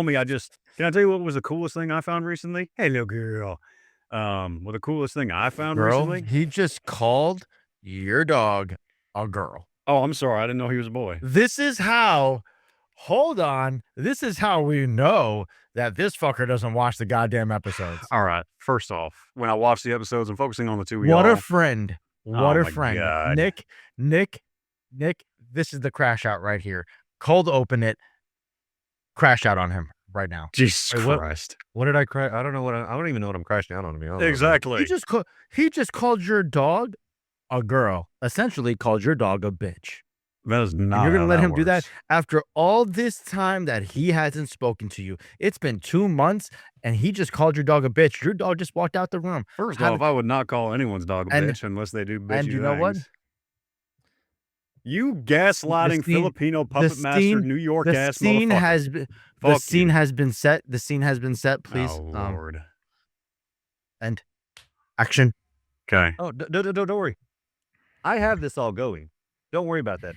homie, can I tell you what was the coolest thing I found recently? Hey, little girl. Well, the coolest thing I found recently? He just called your dog a girl. Oh, I'm sorry. I didn't know he was a boy. This is how we know that this fucker doesn't watch the goddamn episodes. All right. First off, when I watch the episodes, I'm focusing on the two of y'all. What a friend. What a friend. God. Nick, this is the crash out right here. Cold open it. Crash out on him right now. Jesus Christ. What did I crash? I don't know I don't even know what I'm crashing out on, to be honest. Exactly. He just called your dog a girl. Essentially called your dog a bitch. That is not. And you're gonna let him do that works. after all this time that he hasn't spoken to you. It's been 2 months, and he just called your dog a bitch. Your dog just walked out the room. First off, I would not call anyone's dog a bitch unless they do bitchy And you know what? things. You gaslighting Filipino puppet master, New York ass motherfucker. The scene has been set. The scene has been set. Please. Oh, Lord. And action. Okay. Oh, don't worry. I have this all going. Don't worry about that.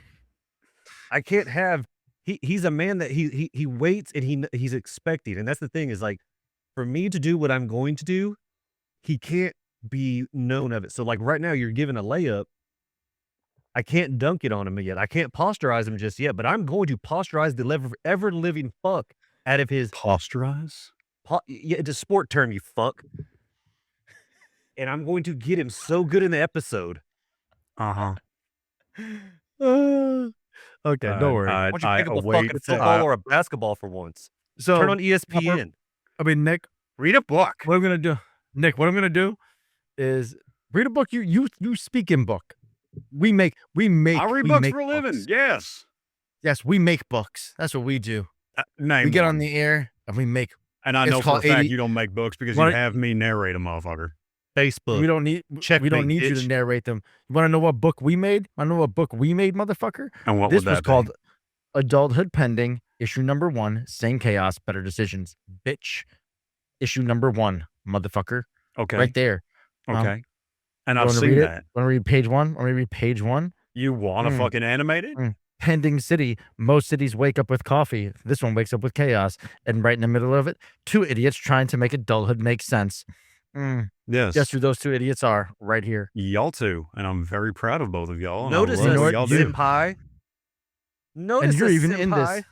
I can't have. He's a man that he waits and he's expecting, and that's the thing is like, for me to do what I'm going to do, he can't be known of it. So like right now, you're giving a layup. I can't dunk it on him yet. I can't posturize him just yet, but I'm going to posturize the ever living fuck out of his Posturize? Yeah, it's a sport term, you fuck. And I'm going to get him so good in the episode. Uh-huh. Okay, don't worry. Why don't you pick up a fucking football or a basketball for once? So turn on ESPN. I mean, Nick, read a book. What I'm gonna do, Nick? What I'm gonna do is read a book. You speak in book. We make. I read books for a living. Yes. Yes, we make books. That's what we do. We get on the air and we make. And I know for a fact you don't make books because you have me narrate a motherfucker. Facebook. We don't need. We don't need you to narrate them. You want to know what book we made? I know what book we made, motherfucker. And what this was called? Adulthood Pending, issue number 1. Same chaos, better decisions, bitch. Issue number 1, motherfucker. Okay. Right there. Okay. And I've seen that. Want to read page 1? Want to read page 1? You want to fucking animate it? Pending city. Most cities wake up with coffee. This one wakes up with chaos. And right in the middle of it, 2 idiots trying to make adulthood make sense. Yes. Guess who those 2 idiots are right here? Y'all two. And I'm very proud of both of y'all. Notice this, senpai. Notice and you're even senpai. in this.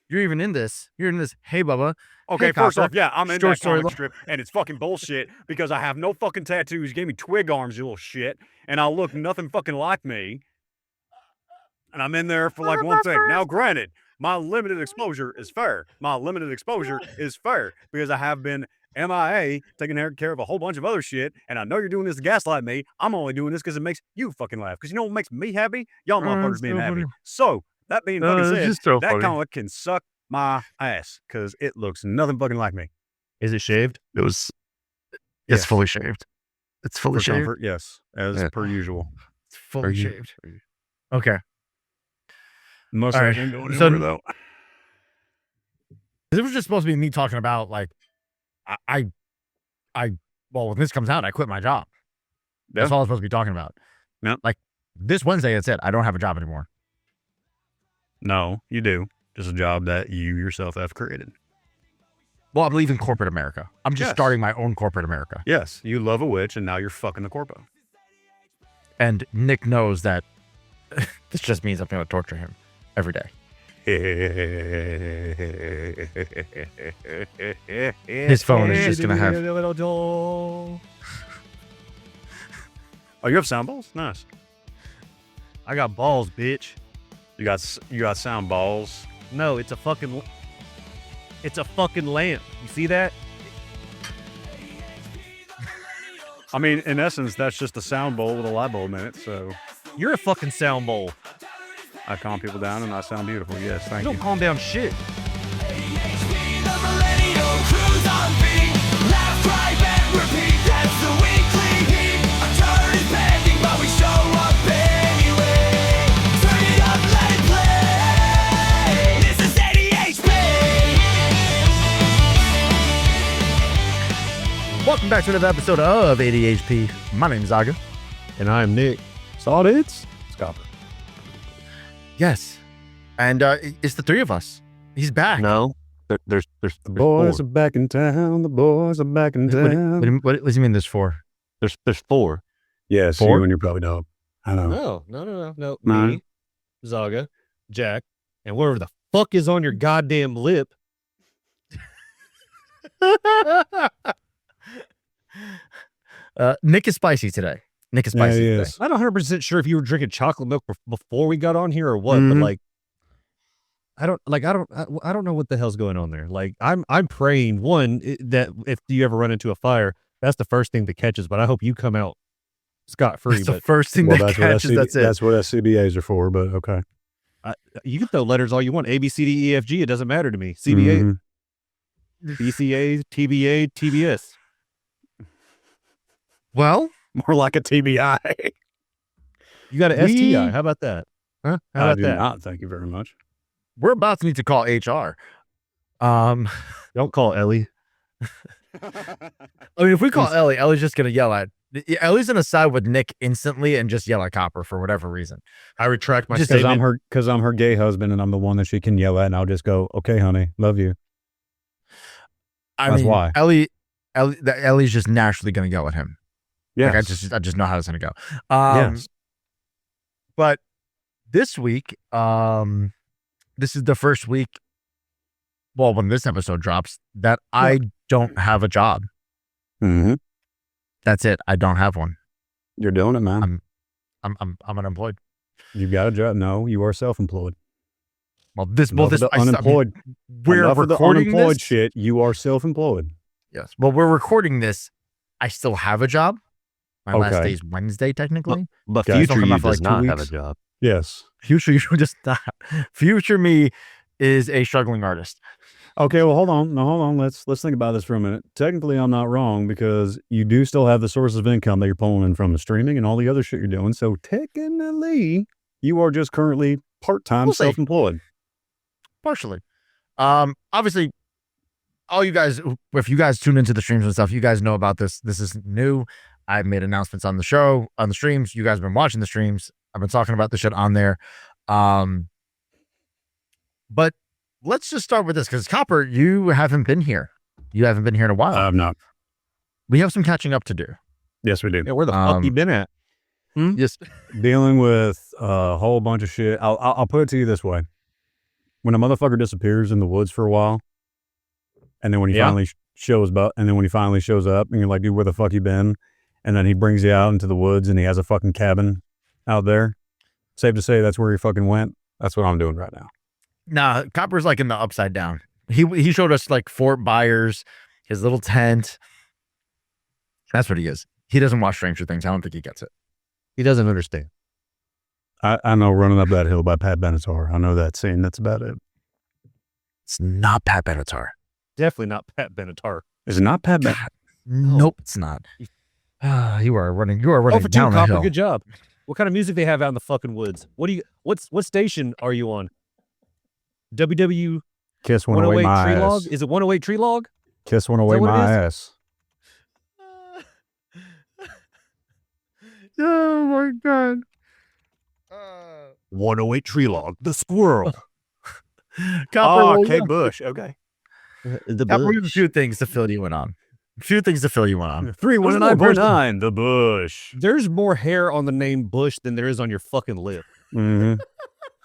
You're even in this. You're in this. Hey, Bubba. Okay, hey, first Copper. off, yeah, I'm in that comic strip, and it's fucking bullshit because I have no fucking tattoos. You gave me twig arms, you little shit, and I look nothing fucking like me. And I'm in there for like one thing. Now, granted, my limited exposure is fair. My limited exposure is fair because I have been MIA, taking care of a whole bunch of other shit, and I know you're doing this to gaslight me. I'm only doing this because it makes you fucking laugh. Because you know what makes me happy? Y'all motherfuckers being happy. So, that being fucking said, that comic can suck my ass because it looks nothing fucking like me. Is it shaved? It's fully shaved. It's fully shaved. Comfort, yes, as per usual. It's fully shaved. Okay. Mustache ain't going anywhere, though. It was just supposed to be me talking about like, well, when this comes out, I quit my job. That's all I'm supposed to be talking about. Yeah. Like this Wednesday, it's it. I don't have a job anymore. No, you do. Just a job that you yourself have created. Well, I'm leaving corporate America. I'm just starting my own corporate America. Yes, you love a witch, and now you're fucking the corpo. And Nick knows that this just means I'm going to torture him every day. His phone is just going to have... Oh, you have sound balls? Nice. I got balls, bitch. You got sound balls. No, it's a fucking lamp. You see that? I mean, in essence, that's just a sound bowl with a light bulb in it, so... You're a fucking sound bowl. I calm people down and I sound beautiful. Yes, thank you. You don't calm down shit. ADHP, the Millennial cruise on beat. Laugh, cry, bend, repeat. That's the weekly heat. Our turn is pending, but we show up anyway. Turn it up, let it play. This is ADHP. Welcome back to another episode of ADHP. My name's Zaga. And I'm Nick. Saw it? It's Copper. Yes. And it's the 3 of us. He's back. No, There's The boys four. are back in town. The boys are back in town. What does he mean there's four? There's four. Yes, Four? you and your probably dog. I know. No. No. Me, Zaga, Jack, and whatever the fuck is on your goddamn lip. Nick is spicy today. Nick is Yeah, spicy he today. is. I'm not 100% sure if you were drinking chocolate milk before we got on here or what, but Mhm. like, I don't know what the hell's going on there. Like, I'm praying that if you ever run into a fire, that's the first thing that catches. But I hope you come out scot free. That's the But first thing Well, that that's catches. what That's it. That's what SCBAs are for. But okay. you can throw letters all you want. A, B, C, D, E, F, G. It doesn't matter to me. CBA, Mhm. BCA, TBA, TBS. Well, More like a TBI. You got an We- STI. How about that? Huh? How I about do that? not. Thank you very much. we're about to need to call HR. Don't call Ellie. I mean, if we call Ellie, Ellie's just gonna yell at. Ellie's gonna side with Nick instantly and just yell at Copper for whatever reason. I retract my Just Because statement. I'm her gay husband, and I'm the one that she can yell at, and I'll just go, "Okay, honey, love you." That's mean, why. Ellie's just naturally gonna yell at him. Yeah. Like I just know how it's gonna go. Yes. But this week, this is the first week. Well, when this episode drops, that I don't have a job. Mm-hmm. That's it. I don't have one. You're doing it, man. I'm unemployed. You got a job? No, you are self-employed. Well, this Enough of the unemployed. we're Enough of the recording unemployed this. shit. You are self-employed. Yes. Well, we're recording this. I still have a job. My last Okay. day is Wednesday, technically. But Okay. future Don't come you out for, does like, 2 not have a weeks. job. Yes. Future you just not. Future me is a struggling artist. Okay, well, hold on. No, hold on. Let's think about this for a minute. Technically, I'm not wrong because you do still have the sources of income that you're pulling in from the streaming and all the other shit you're doing. So technically, you are just currently part-time We'll see. self-employed. Partially. Obviously, all you guys, if you guys tune into the streams and stuff, you guys know about this. This is new. I've made announcements on the show, on the streams. You guys have been watching the streams. I've been talking about the shit on there. But let's just start with this because Copper, you haven't been here. You haven't been here in a while. I'm not. We have some catching up to do. Yes, we do. Yeah, where the fuck you been at? Yes. Dealing with a whole bunch of shit. I'll put it to you this way. When a motherfucker disappears in the woods for a while, and then when he Yeah. finally shows up, and you're like, dude, where the fuck you been? And then he brings you out into the woods, and he has a fucking cabin out there. Safe to say that's where he fucking went. That's what I'm doing right now. Nah, Copper's like in the upside down. He showed us like Fort Byers, his little tent. That's what he is. He doesn't watch Stranger Things. I don't think he gets it. He doesn't understand. I know Running Up That Hill by Pat Benatar. I know that scene. That's about it. It's not Pat Benatar. Definitely not Pat Benatar. Is it not Pat Benatar? Nope, it's not. You are running. You are Oh, running for two, down the Copper. hill. Good job. What kind of music they have out in the fucking woods? What station are you on? WW Kiss Went Away 108 My Tree Ass. Log? Is it 108 Tree Log? Kiss Went Away what it My is? Ass. Oh my god. 108 Tree Log. The squirrel. Copper, Oh, well, Kate yeah. Bush. Okay. The Copper, we have a few things to fill you in on. A few things to fill you in on. 319.9, The Bush. There's more hair on the name Bush than there is on your fucking lip. Mm-hmm.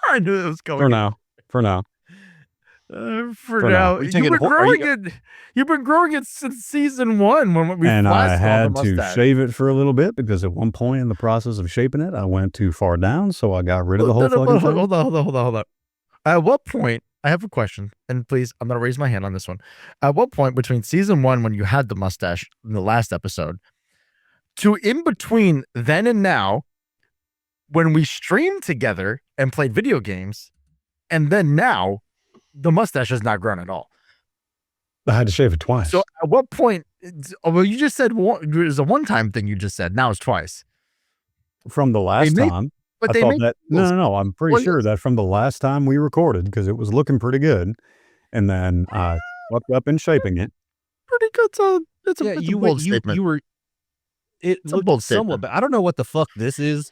I knew it was going. For now. For now. For now. now, Are you you've taking been are growing you- it. You've been growing it since season 1 when we And I last saw had the to mustache. shave it for a little bit because at one point in the process of shaping it, I went too far down, so I got rid of the whole fucking thing. Hold on. At what point? I have a question, and please, I'm gonna raise my hand on this one. At what point between season 1, when you had the mustache in the last episode, to in between then and now, when we streamed together and played video games, and then now, the mustache has not grown at all. I had to shave it twice. So at what point? Well, you just said it was a one-time thing. You just said now it's twice. from the last They make- time, But I they thought make that no. I'm pretty Well, sure that from the last time we recorded, because it was looking pretty good, and then I fucked up in shaping it. pretty good. It's a, Yeah, it's you a bold went, you statement. were. It It's a looked bold somewhat. statement. But I don't know what the fuck this is,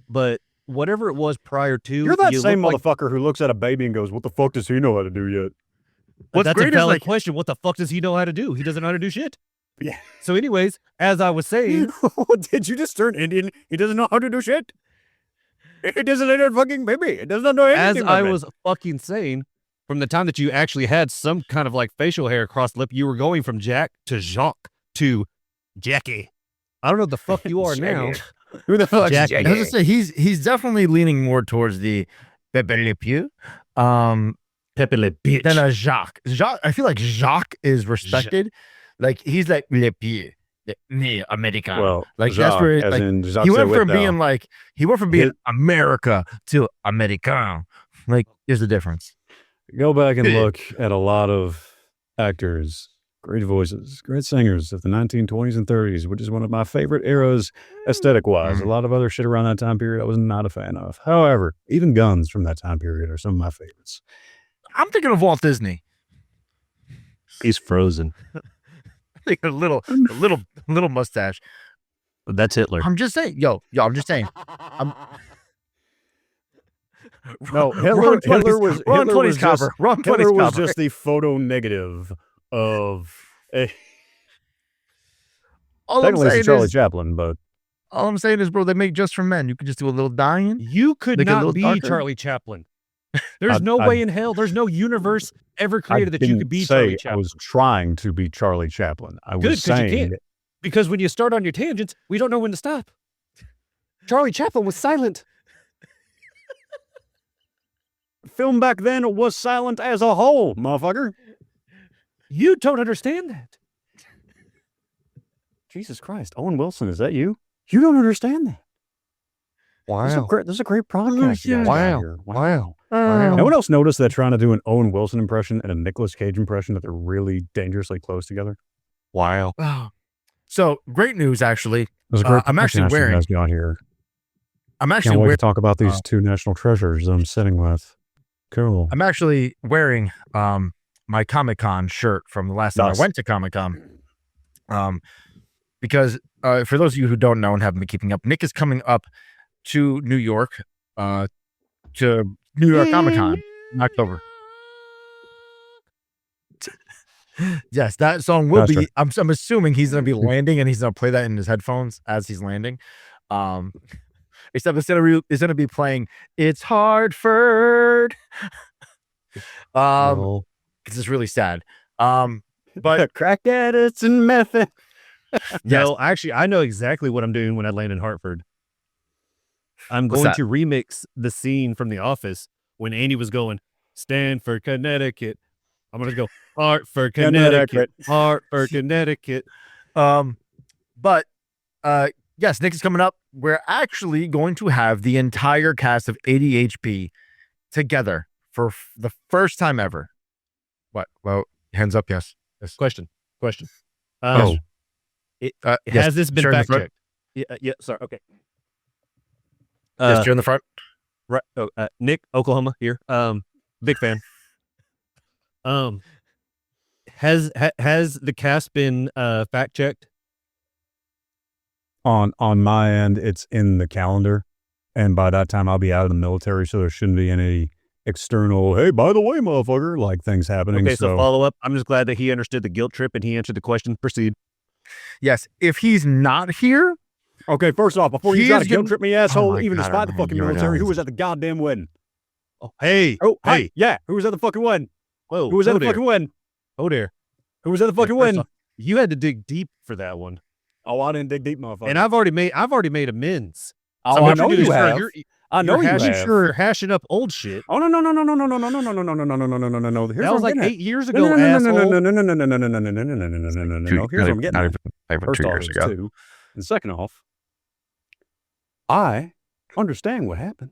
but whatever it was prior to, You're that you same look like, motherfucker who looks at a baby and goes, "What the fuck does he know how to do yet?" What's That's a great is valid like question. What the fuck does he know how to do? He doesn't know how to do shit. Yeah. So, anyways, as I was saying, Did you just turn Indian? He doesn't know how to do shit. It is a little fucking baby. It does not know anything. as I was fucking saying, from the time that you actually had some kind of like facial hair across the lip, you were going from Jack to Jacques to Jackie. I don't know what the fuck you are now. Who the fuck? Jackie. I was gonna say he's definitely leaning more towards the Pepe Le Pew, Pepe Le bitch. than a Jacques. Jacques, I feel like Jacques is respected. Like he's like Le Pew, me American. Well, Like that's where it, as like, in Jacques he went Saint from Whitnell. being like America to American. Like there's a difference. Go back and look at a lot of actors, great voices, great singers of the 1920s and 30s, which is one of my favorite eras aesthetic-wise. A lot of other shit around that time period I was not a fan of. However, even guns from that time period are some of my favorites. I'm thinking of Walt Disney. He's frozen. Like a little mustache. That's Hitler. I'm just saying, yo, I'm just saying. No, Wrong 20s Hitler was wrong Hitler 20s was cover. just, Wrong 20s Hitler was cover. just the photo negative of All I'm technically saying it's Charlie is, Chaplin, but bro, they make Just for Men. You could just do a little dying. You could Make it a little not be darker? Charlie Chaplin. There's I- no I- way in hell. There's no universe ever I created that you didn't could be say Charlie I Chaplin. was trying to be Charlie Chaplin. I Good, was 'cause you saying can't. Because when you start on your tangents, we don't know when to stop. Charlie Chaplin was silent. film back then was silent as a whole, motherfucker. You don't understand that. Jesus Christ, Owen Wilson, is that you? You don't understand that. This is a great podcast. You guys got here. Wow. No one else noticed that trying to do an Owen Wilson impression and a Nicolas Cage impression that they're really dangerously close together? Wow. So great news, actually. There's a great I'm actually podcast you wearing- guys got here. I'm Can't actually wait to wearing. talk about these two national treasures I'm sitting with. Cool. I'm actually wearing my Comic-Con shirt from the last time Nice. I went to Comic-Con. Because for those of you who don't know and haven't been keeping up, Nick is coming up to New York, to New York Comic-Con in October. Yes, that song will That's be. right. I'm assuming he's going to be landing and he's going to play that in his headphones as he's landing. Except it's going to be playing "It's Hartford." Because it's really sad. But crack addicts and method. No, actually, I know exactly what I'm doing when I land in Hartford. I'm What's going that? to remix the scene from The Office when Andy was going, Stanford, Connecticut. I'm going to go, Hartford, Connecticut. Hartford, Connecticut. But yes, Nick is coming up. We're actually going to have the entire cast of ADHP together for the first time ever. What? Well, hands up. Yes. Yes. Question. Yes. Has Yes, this been sure, in the fact front. checked? Yeah, sorry. Okay. Yes, you're in the front. Right. Oh, Nick, Oklahoma here. Big fan. Has the cast been fact checked? On my end, it's in the calendar, and by that time I'll be out of the military, so there shouldn't be any external, hey, by the way, motherfucker, like things happening. Okay, so follow up. I'm just glad that he understood the guilt trip and he answered the question. Proceed. Yes. If he's not here, okay, first off, before you He try is to guilt gonna- trip me, asshole, my even God, despite the man, fucking you're military, who nuts. was at the goddamn wedding? Oh, hey. Oh, hey. hey, yeah, who was at the fucking wedding? Whoa. Who was at oh the there. fucking wedding? Oh, there. Who was at the fucking First wedding? off, you had to dig deep for that one. Oh, I didn't dig deep, motherfucker. And I've already made amends. oh, So I what know you're doing you is have. I know you hashing, have. You're hashing up old shit. Oh no no no no no no no no no no no no no no no no no no no. Here's That was what I'm like getting at. 8 years No, ago, no, no, no, asshole. no, no, no, no, no, no, no, no, no, no, no, no, no, no, no, no, no. Here's what I'm getting at. First off, it's 2, and second off, I understand what happened.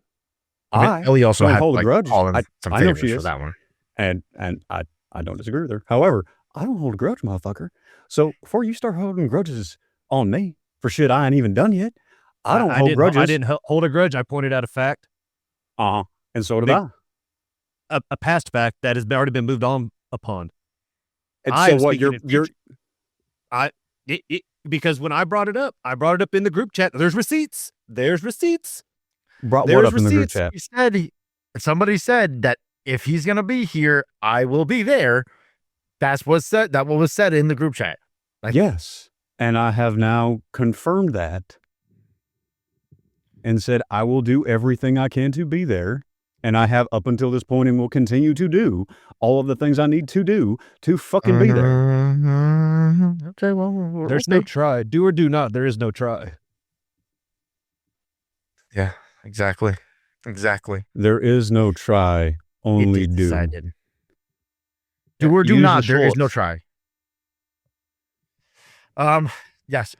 I Ellie also don't had hold a like grudge. all in I- some I know favors she for is. that one. and I don't disagree with her. However, I don't hold a grudge, motherfucker. So before you start holding grudges on me for shit I ain't even done yet, I don't hold didn't, grudges. I didn't hold a grudge. I pointed out a fact, Uh-huh. And so did Big- I. a past fact that has already been moved on upon. And I'm so what? speaking You're in future. Because when I brought it up in the group chat. There's receipts. There's receipts. brought what There's up in the group receipts. chat? Somebody said that if he's gonna be here, I will be there. That's what said. That what was said in the group chat. Yes. And I have now confirmed that and said, I will do everything I can to be there. And I have up until this point and will continue to do all of the things I need to do to fucking be there. Okay, well, There's no try. Do or do not. There is no try. Yeah, exactly. There is no try, only do. Decided. Do or do Use not. the There is no shorts. try. Yes.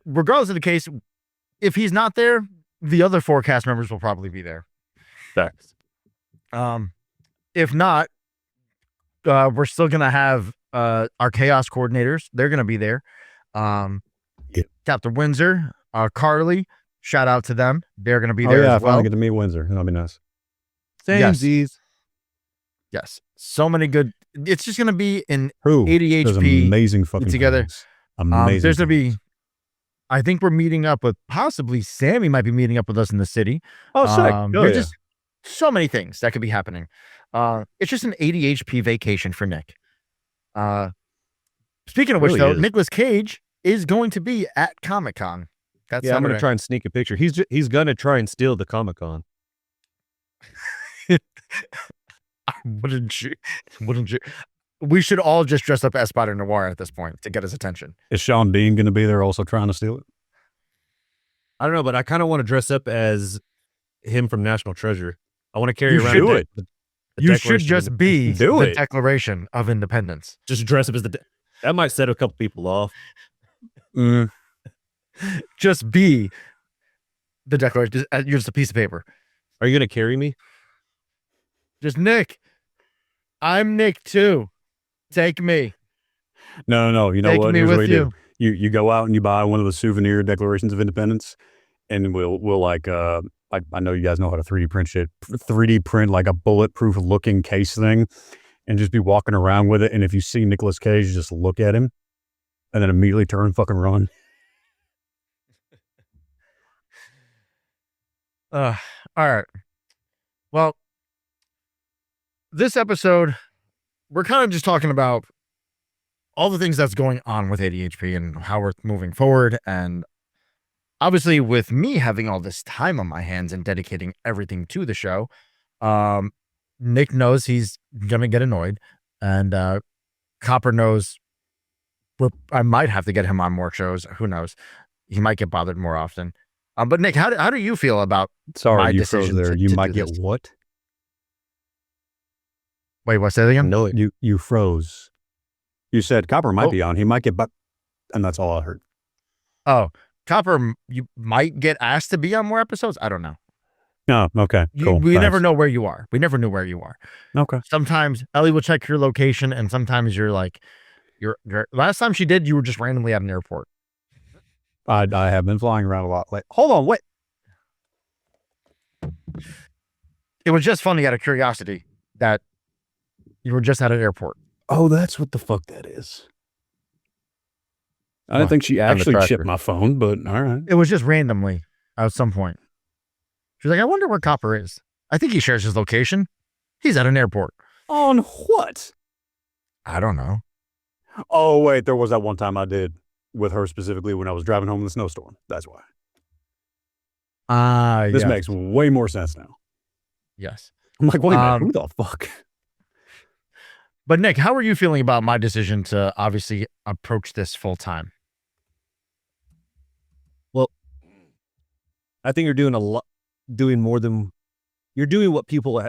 Regardless of the case, if he's not there, the other 4 cast members will probably be there. Facts. If not, we're still gonna have our chaos coordinators. They're gonna be there. Captain Windsor, Carly. Shout out to them. They're gonna be there I as well. finally get to meet Windsor. That'll be nice. Yes. Samesies. Yes. So many good. It's just gonna be an Who? Those ADHP amazing fucking together. things. Amazing. There's gonna be. things. I think we're meeting up with possibly Sammy might be meeting up with us in the city. Oh, sick. There's just so many things that could be happening. It's just an ADHP vacation for Nick. Speaking of which, Really though, is. Nicolas Cage is going to be at Comic-Con. That's Yeah, I'm gonna Saturday. try and sneak a picture. He's gonna try and steal the Comic-Con. Wouldn't you? Wouldn't you? We should all just dress up as Spider Noir at this point to get his attention. Is Sean Bean going to be there also trying to steal it? I don't know, but I kind of want to dress up as him from National Treasure. I want to carry You around should do the- it. the You should Declaration of just be Do the it. Declaration of Independence. just dress up as that might set a couple people off. Just be the Declaration. You're just a piece of paper. Are you gonna carry me? Just Nick. I'm Nick too. Take me. No. You know Take what? me Here's with what you you. do. You go out and you buy one of the souvenir Declarations of Independence, and we'll like I know you guys know how to 3D print shit. 3D print like a bulletproof looking case thing, and just be walking around with it. And if you see Nicolas Cage, just look at him, and then immediately turn and fucking run. All right. Well, this episode, we're kind of just talking about all the things that's going on with ADHP and how we're moving forward. And obviously, with me having all this time on my hands and dedicating everything to the show, Nick knows he's going to get annoyed. And Copper knows I might have to get him on more shows. Who knows? He might get bothered more often. But Nick, how do you feel about my Sorry, you froze decision there. to You do might get this? what? Wait, what's that again? No, it. You froze. You said Copper might Oh. be on. He might get and that's all I heard. Oh, Copper, you might get asked to be on more episodes. I don't know. No, okay, cool. We never thanks. know where you are. We never knew where you are. Okay. Sometimes Ellie will check your location, and sometimes you're like, you're. Last time she did, you were just randomly at an airport. I have been flying around a lot. Like, hold on, wait. It was just funny out of curiosity that you were just at an airport. Oh, that's what the fuck that is. I What? didn't think she On the actually tracker. chipped my phone, but all right. It was just randomly at some point. She was like, I wonder where Copper is. I think he shares his location. He's at an airport. On what? I don't know. Oh, wait, there was that one time I did with her specifically when I was driving home in the snowstorm. That's why. This yes. makes way more sense now. Yes. I'm like, wait a minute, Um, who the fuck? But Nick, how are you feeling about my decision to obviously approach this full time? I think you're doing doing more than you're doing what people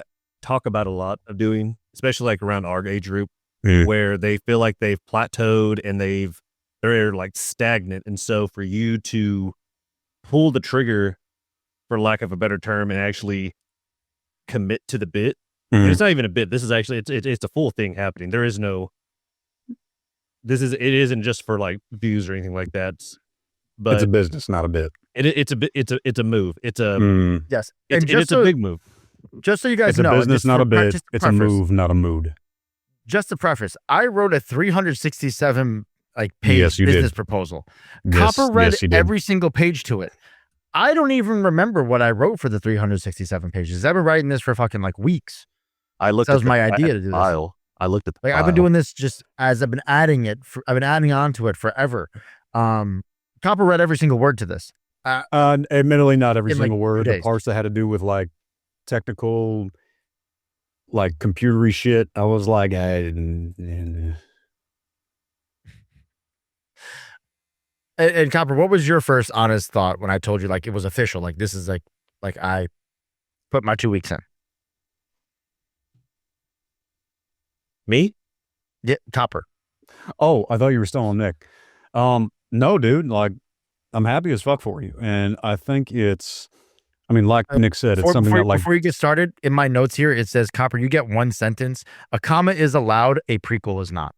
talk about a lot of doing, especially like around our age group, where they feel like they've plateaued and they're like stagnant. And so for you to pull the trigger, for lack of a better term, and actually commit to the bit, and it's not even a bit. This is actually it's a full thing happening. There is no. It isn't just for like views or anything like that. But It's a business, not a bit. it's a bit. It's a move. It's a Yes. it's a big move. Just so you guys It's a know, business, just not for a bit. just to It's a preface- move, not a mood. Just to preface, I wrote a 367 page Yes, you did. business proposal. Yes, Copper read yes, you did. every single page to it. I don't even remember what I wrote for the 367 pages. I've been writing this for fucking like weeks. I looked That was at my idea to do this. file. I looked at the Like I've been doing this just as I've been adding it. I've been adding on to it forever. Copper read every single word to this. Admittedly, not every in, like, single 2 word. The days. parts that had to do with like technical, like computery shit, I was like, And Copper, what was your first honest thought when I told you like it was official? Like this is like I put my 2 weeks in. Me? Yeah, Copper. oh, I thought you were still on Nick. No, dude, like I'm happy as fuck for you, and I think it's. I mean, like Nick said, it's something that like before you get started, in my notes here it says, Copper, you get 1 sentence. A comma is allowed. A prequel is not.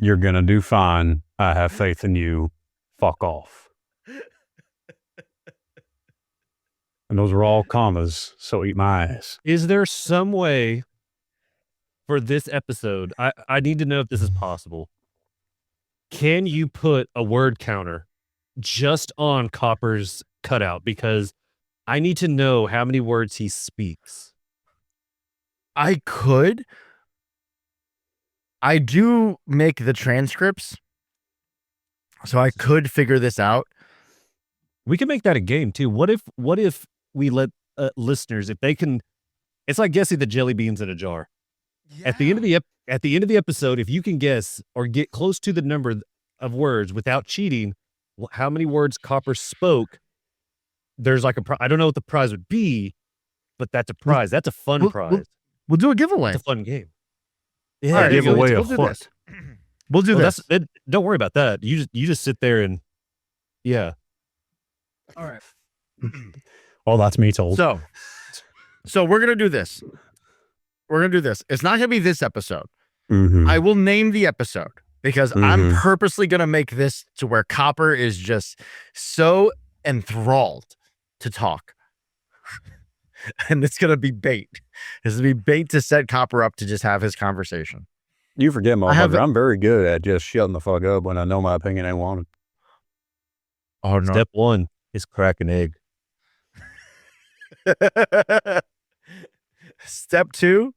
you're gonna do fine. I have faith in you. Fuck off. And those are all commas, so eat my ass. Is there some way for this episode? I need to know if this is possible. Can you put a word counter just on Copper's cutout? Because I need to know how many words he speaks. I could. I do make the transcripts, so I could figure this out. We can make that a game too. What if we let listeners, if they can, it's like guessing the jelly beans in a jar. Yeah. At the end of the episode, if you can guess or get close to the number of words without cheating, how many words Copper spoke, there's like I don't know what the prize would be, but that's a prize. That's a fun prize. We'll do a giveaway. It's a fun game. Yeah, right, give away a foot. We'll do this. Don't worry about that. You just sit there and yeah. All right. Well, that's me told. So we're gonna do this. It's not gonna be this episode. Mm-hmm. I will name the episode because I'm purposely gonna make this to where Copper is just so enthralled to talk. And it's gonna be bait. This is gonna be bait to set Copper up to just have his conversation. You forget, motherfucker. I'm very good at just shutting the fuck up when I know my opinion ain't wanted. Oh no. Step 1 is crack an egg. Step 2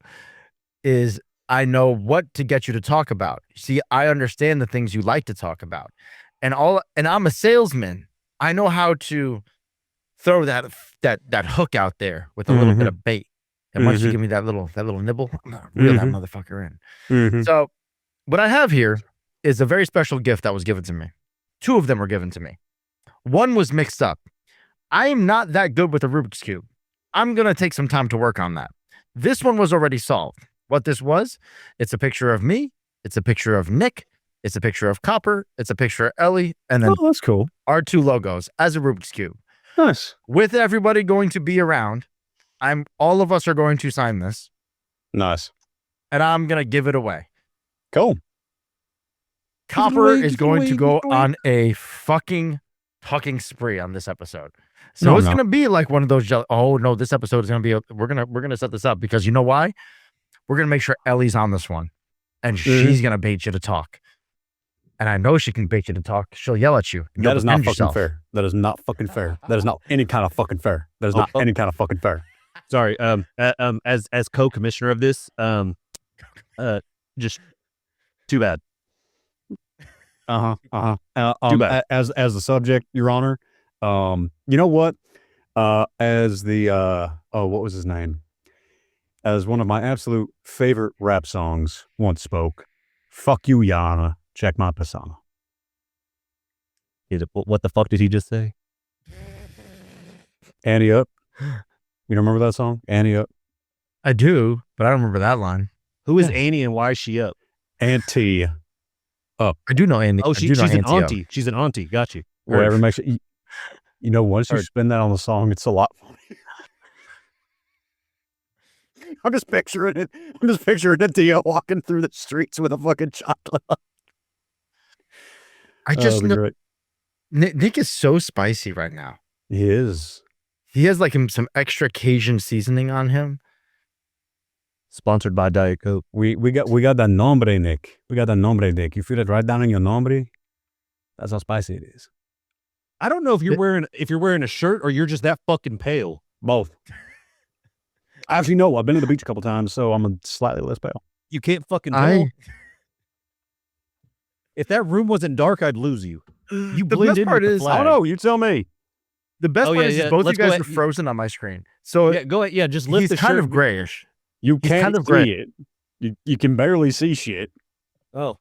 is I know what to get you to talk about. See, I understand the things you like to talk about. And I'm a salesman. I know how to throw that hook out there with a little bit of bait. And once you give me that little nibble, I'm gonna reel that motherfucker in. So what I have here is a very special gift that was given to me. 2 of them were given to me. One was mixed up. I am not that good with a Rubik's Cube. I'm going to take some time to work on that. This one was already solved. What this was, it's a picture of me. It's a picture of Nick. It's a picture of Copper. It's a picture of Ellie. And then that's cool. Our 2 logos as a Rubik's Cube. Nice. With everybody going to be around, all of us are going to sign this. Nice. And I'm going to give it away. Cool. Copper is going to go on a fucking talking spree on this episode. So it's going to be like one of those, oh no, this episode is going to be, we're going to set this up because you know why? We're going to make sure Ellie's on this one and she's going to bait you to talk. And I know she can bait you to talk. She'll yell at you. That is not fucking fair. That is not fucking fair. That is not any kind of fucking fair. That is not any kind of fucking fair. Sorry. As co-commissioner of this, just too bad. Too bad. As the subject, Your Honor, you know what? As the what was his name? As one of my absolute favorite rap songs once spoke, "Fuck you, Yana. Check my persona." What the fuck did he just say? Annie up. You don't remember that song? Annie up. I do, but I don't remember that line. Who is Annie and why is she up? Auntie up. I do know Annie. Oh, she's an auntie. Up. She's an auntie. Got you. Whatever makes it. You know, once you spin that on the song, it's a lot funny. I'm just picturing it. I'm just picturing Dio walking through the streets with a fucking chocolate. I just know Nick is so spicy right now. He is. He has like some extra Cajun seasoning on him. Sponsored by Diet Coke. We got that nombre, Nick. We got that nombre, Nick. You feel it right down in your nombre. That's how spicy it is. I don't know if you're wearing a shirt or you're just that fucking pale. Both. Actually, no. I've been to the beach a couple times, so I'm slightly less pale. You can't fucking tell. If that room wasn't dark, I'd lose you. You The blend best in part with the is- I don't flag. know. You tell me. The best Oh, part yeah, is yeah. both you Let's go guys ahead- are frozen on my screen. So Yeah, go ahead. Yeah, just lift he's the kind shirt. of grayish. You He's can't kind of see gray. it. You can barely see shit. Oh,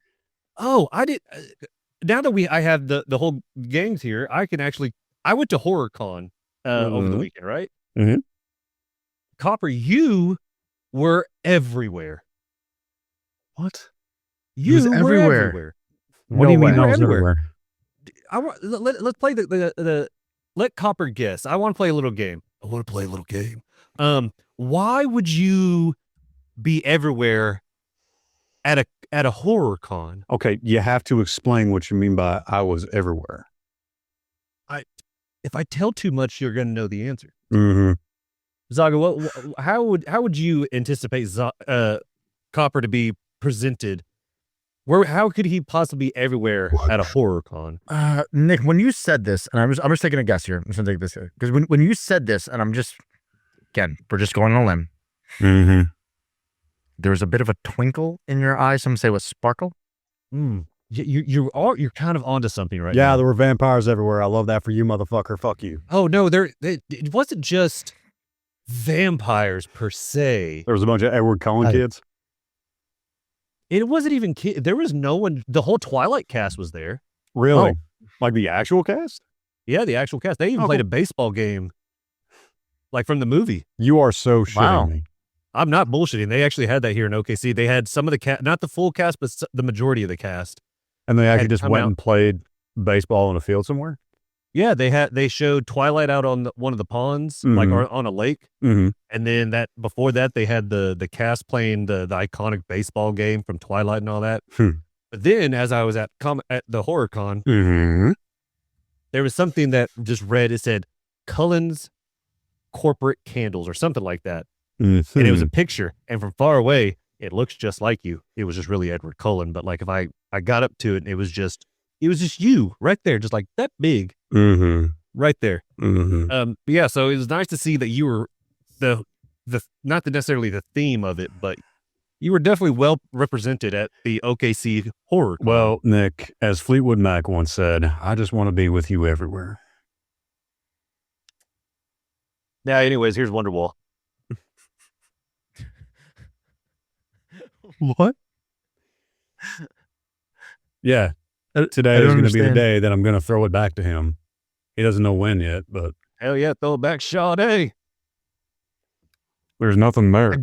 I did. Now that I have the whole gangs here, I can actually. I went to HorrorCon over the Mhm. weekend, right? Mhm. Copper, you were everywhere. What? You was were everywhere. everywhere. What do you No mean way. I was Everywhere. everywhere? Let's play the let Copper guess. I want to play a little game. I want to play a little game. Why would you be everywhere at a horror con? Okay, you have to explain what you mean by I was everywhere. If I tell too much, you're going to know the answer. Mm-hmm. Zaga, how would you anticipate Copper to be presented? How could he possibly be everywhere at a horror con? Nick, when you said this, and I'm just taking a guess here. I'm just gonna take this here because when you said this, and we're just going on a limb. Mm-hmm. There was a bit of a twinkle in your eye. Some say was sparkle. You're kind of onto something right now. Yeah, there were vampires everywhere. I love that for you, motherfucker. Fuck you. Oh no, it wasn't just vampires per se. There was a bunch of Edward Cullen kids. It wasn't even there was no one. The whole Twilight cast was there. Really? Like the actual cast? Yeah, the actual cast. They even played a baseball game, like from the movie. You are so shitting Wow. me. I'm not bullshitting. They actually had that here in OKC. They had some of the cast, not the full cast, but the majority of the cast. And they actually Had just come went out. and played baseball in a field somewhere? Yeah, they showed Twilight out on one of the ponds, like Mhm. on a lake. Mm-hmm. And then before that, they had the cast playing the iconic baseball game from Twilight and all that. Hmm. But then, as I was at the horror con, Mm-hmm. there was something that just read. It said Cullen's Corporate Candles or something like that, and it was a picture. And from far away, it looks just like you. It was just really Edward Cullen. But like if I got up to it, and it was just you right there, just like that big, Mm-hmm. right there. Mm-hmm. But yeah, so it was nice to see that you were the not necessarily the theme of it, but you were definitely well represented at the OKC horror. Con. Well, Nick, as Fleetwood Mac once said, I just want to be with you everywhere. Now, anyways, here's Wonderwall. What? Yeah. I Today don't is going to be the understand. day that I'm going to throw it back to him. He doesn't know when yet, but Hell yeah, throw it back, Sade. there's nothing there.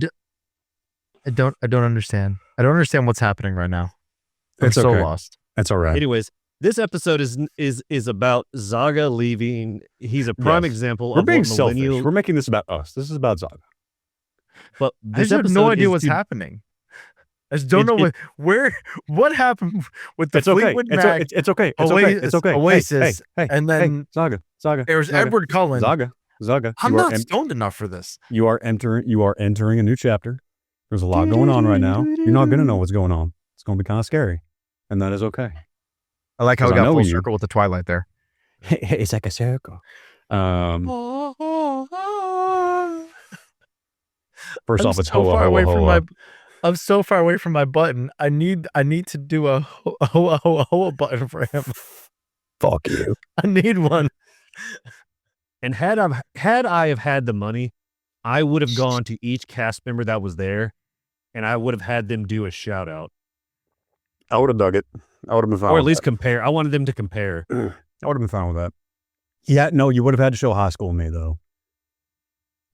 I don't understand. I don't understand what's happening right now. I'm It's so okay. lost. That's all right. Anyways, this episode is about Zaga leaving. He's a prime Yes. example We're of being what selfish. millennial. We're making this about us. This is about Zaga. But I this just have no episode idea is what's to- happening. I just don't know what happened with the It's okay. Fleetwood It's, Mac. it's okay. It's okay. It's okay. Oasis, Hey, and then Zaga. there's Zaga. Edward Cullen. Zaga. I'm you are not stoned enough for this. You are entering a new chapter. There's a lot going on right now. You're not gonna know what's going on. It's gonna be kind of scary, and that is okay. I like how we 'Cause I got know full you. circle with the Twilight there. It's like a circle. First off, it's hoa hoa hoa. I'm so far away from my button. I need to do a hoa hoa hoa button for him. Fuck you. I need one. And had I have had the money, I would have gone to each cast member that was there, and I would have had them do a shout out, I would have dug it. I would have been fine. or at with least compare. I wanted them to compare. that. I would have been fine with that. Yeah, no, you would have had to show high school with me though.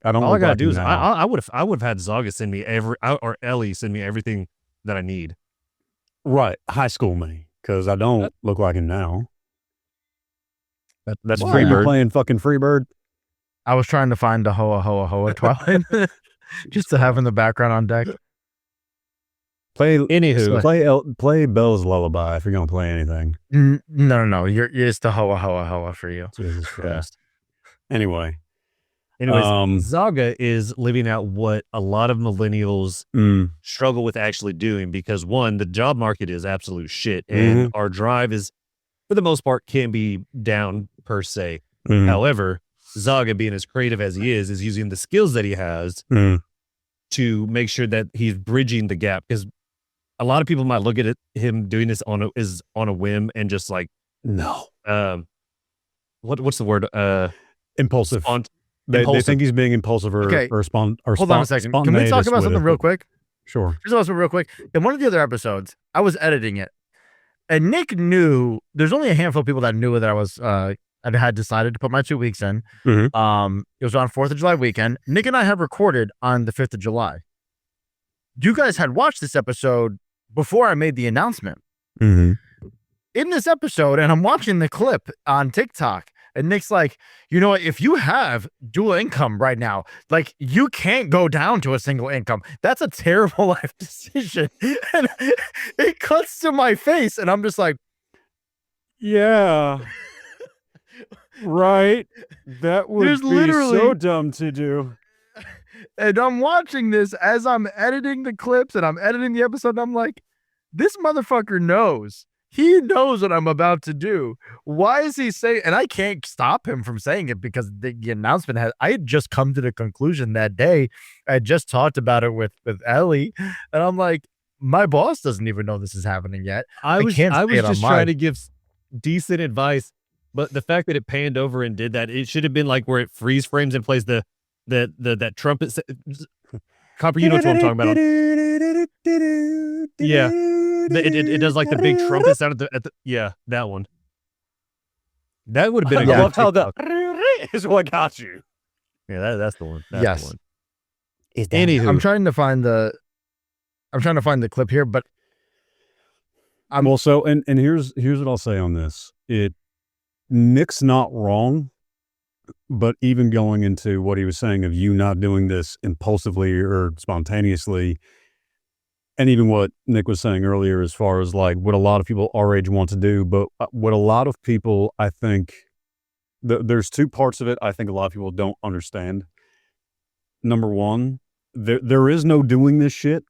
I don't. All I look gotta like do you is now. I would have had Zaga send me or Ellie send me everything that I need. Right, high school me, because I don't look like him now. That's Why? free You bird. playing fucking Freebird. I was trying to find a hoa hoa hoa Twilight just to have in the background on deck. Play Anywho, play Bell's Lullaby if you're gonna play anything. No. You're just a hoa hoa hoa for you. Jesus Christ. Anyways, Zaga is living out what a lot of millennials struggle with actually doing because one, the job market is absolute shit, and our drive is, for the most part, can be down per se. However, Zaga, being as creative as he is using the skills that he has to make sure that he's bridging the gap, because a lot of people might look at him doing this on a whim and just like, No. what's the word? Impulsive. They impulsive. think he's being impulsive or Okay. or Hold on a second. Can we talk spontaneous about with something it, real but- quick? Sure. Here's also real quick. In one of the other episodes, I was editing it, and Nick knew. There's only a handful of people that knew that I was. I had decided to put my 2 weeks in. Mhm. It was on 4th of July weekend. Nick and I have recorded on the 5th of July. You guys had watched this episode before I made the announcement. Mm-hmm. In this episode, and I'm watching the clip on TikTok, and Nick's like, you know what? If you have dual income right now, like you can't go down to a single income. That's a terrible life decision. And it cuts to my face, and I'm just like, Yeah. Right. That would There's be literally- so dumb to do. and I'm watching this as I'm editing the clips and I'm editing the episode. And I'm like, this motherfucker knows. He knows what I'm about to do. Why is he saying? And I can't stop him from saying it because the announcement I had just come to the conclusion that day. I had just talked about it with Ellie, and I'm like, my boss doesn't even know this is happening yet. I was can't say it on just mine. trying to give decent advice, but the fact that it panned over and did that, it should have been like where it freeze frames and plays that trumpet. Copper, you know what I'm talking about. Yeah, it does like the big trumpet sound at the yeah, that one. That would have been. I a love good how the TikTok. is what got you. Yeah, that's the one. That's Yes. the one. Is Anywho, I'm trying to find the clip here, but Well, so and here's what I'll say on this. Nick's not wrong, but even going into what he was saying of you not doing this impulsively or spontaneously, and even what Nick was saying earlier as far as like what a lot of people our age want to do, but what a lot of people, I think, there's two parts of it I think a lot of people don't understand. Number one, there is no doing this shit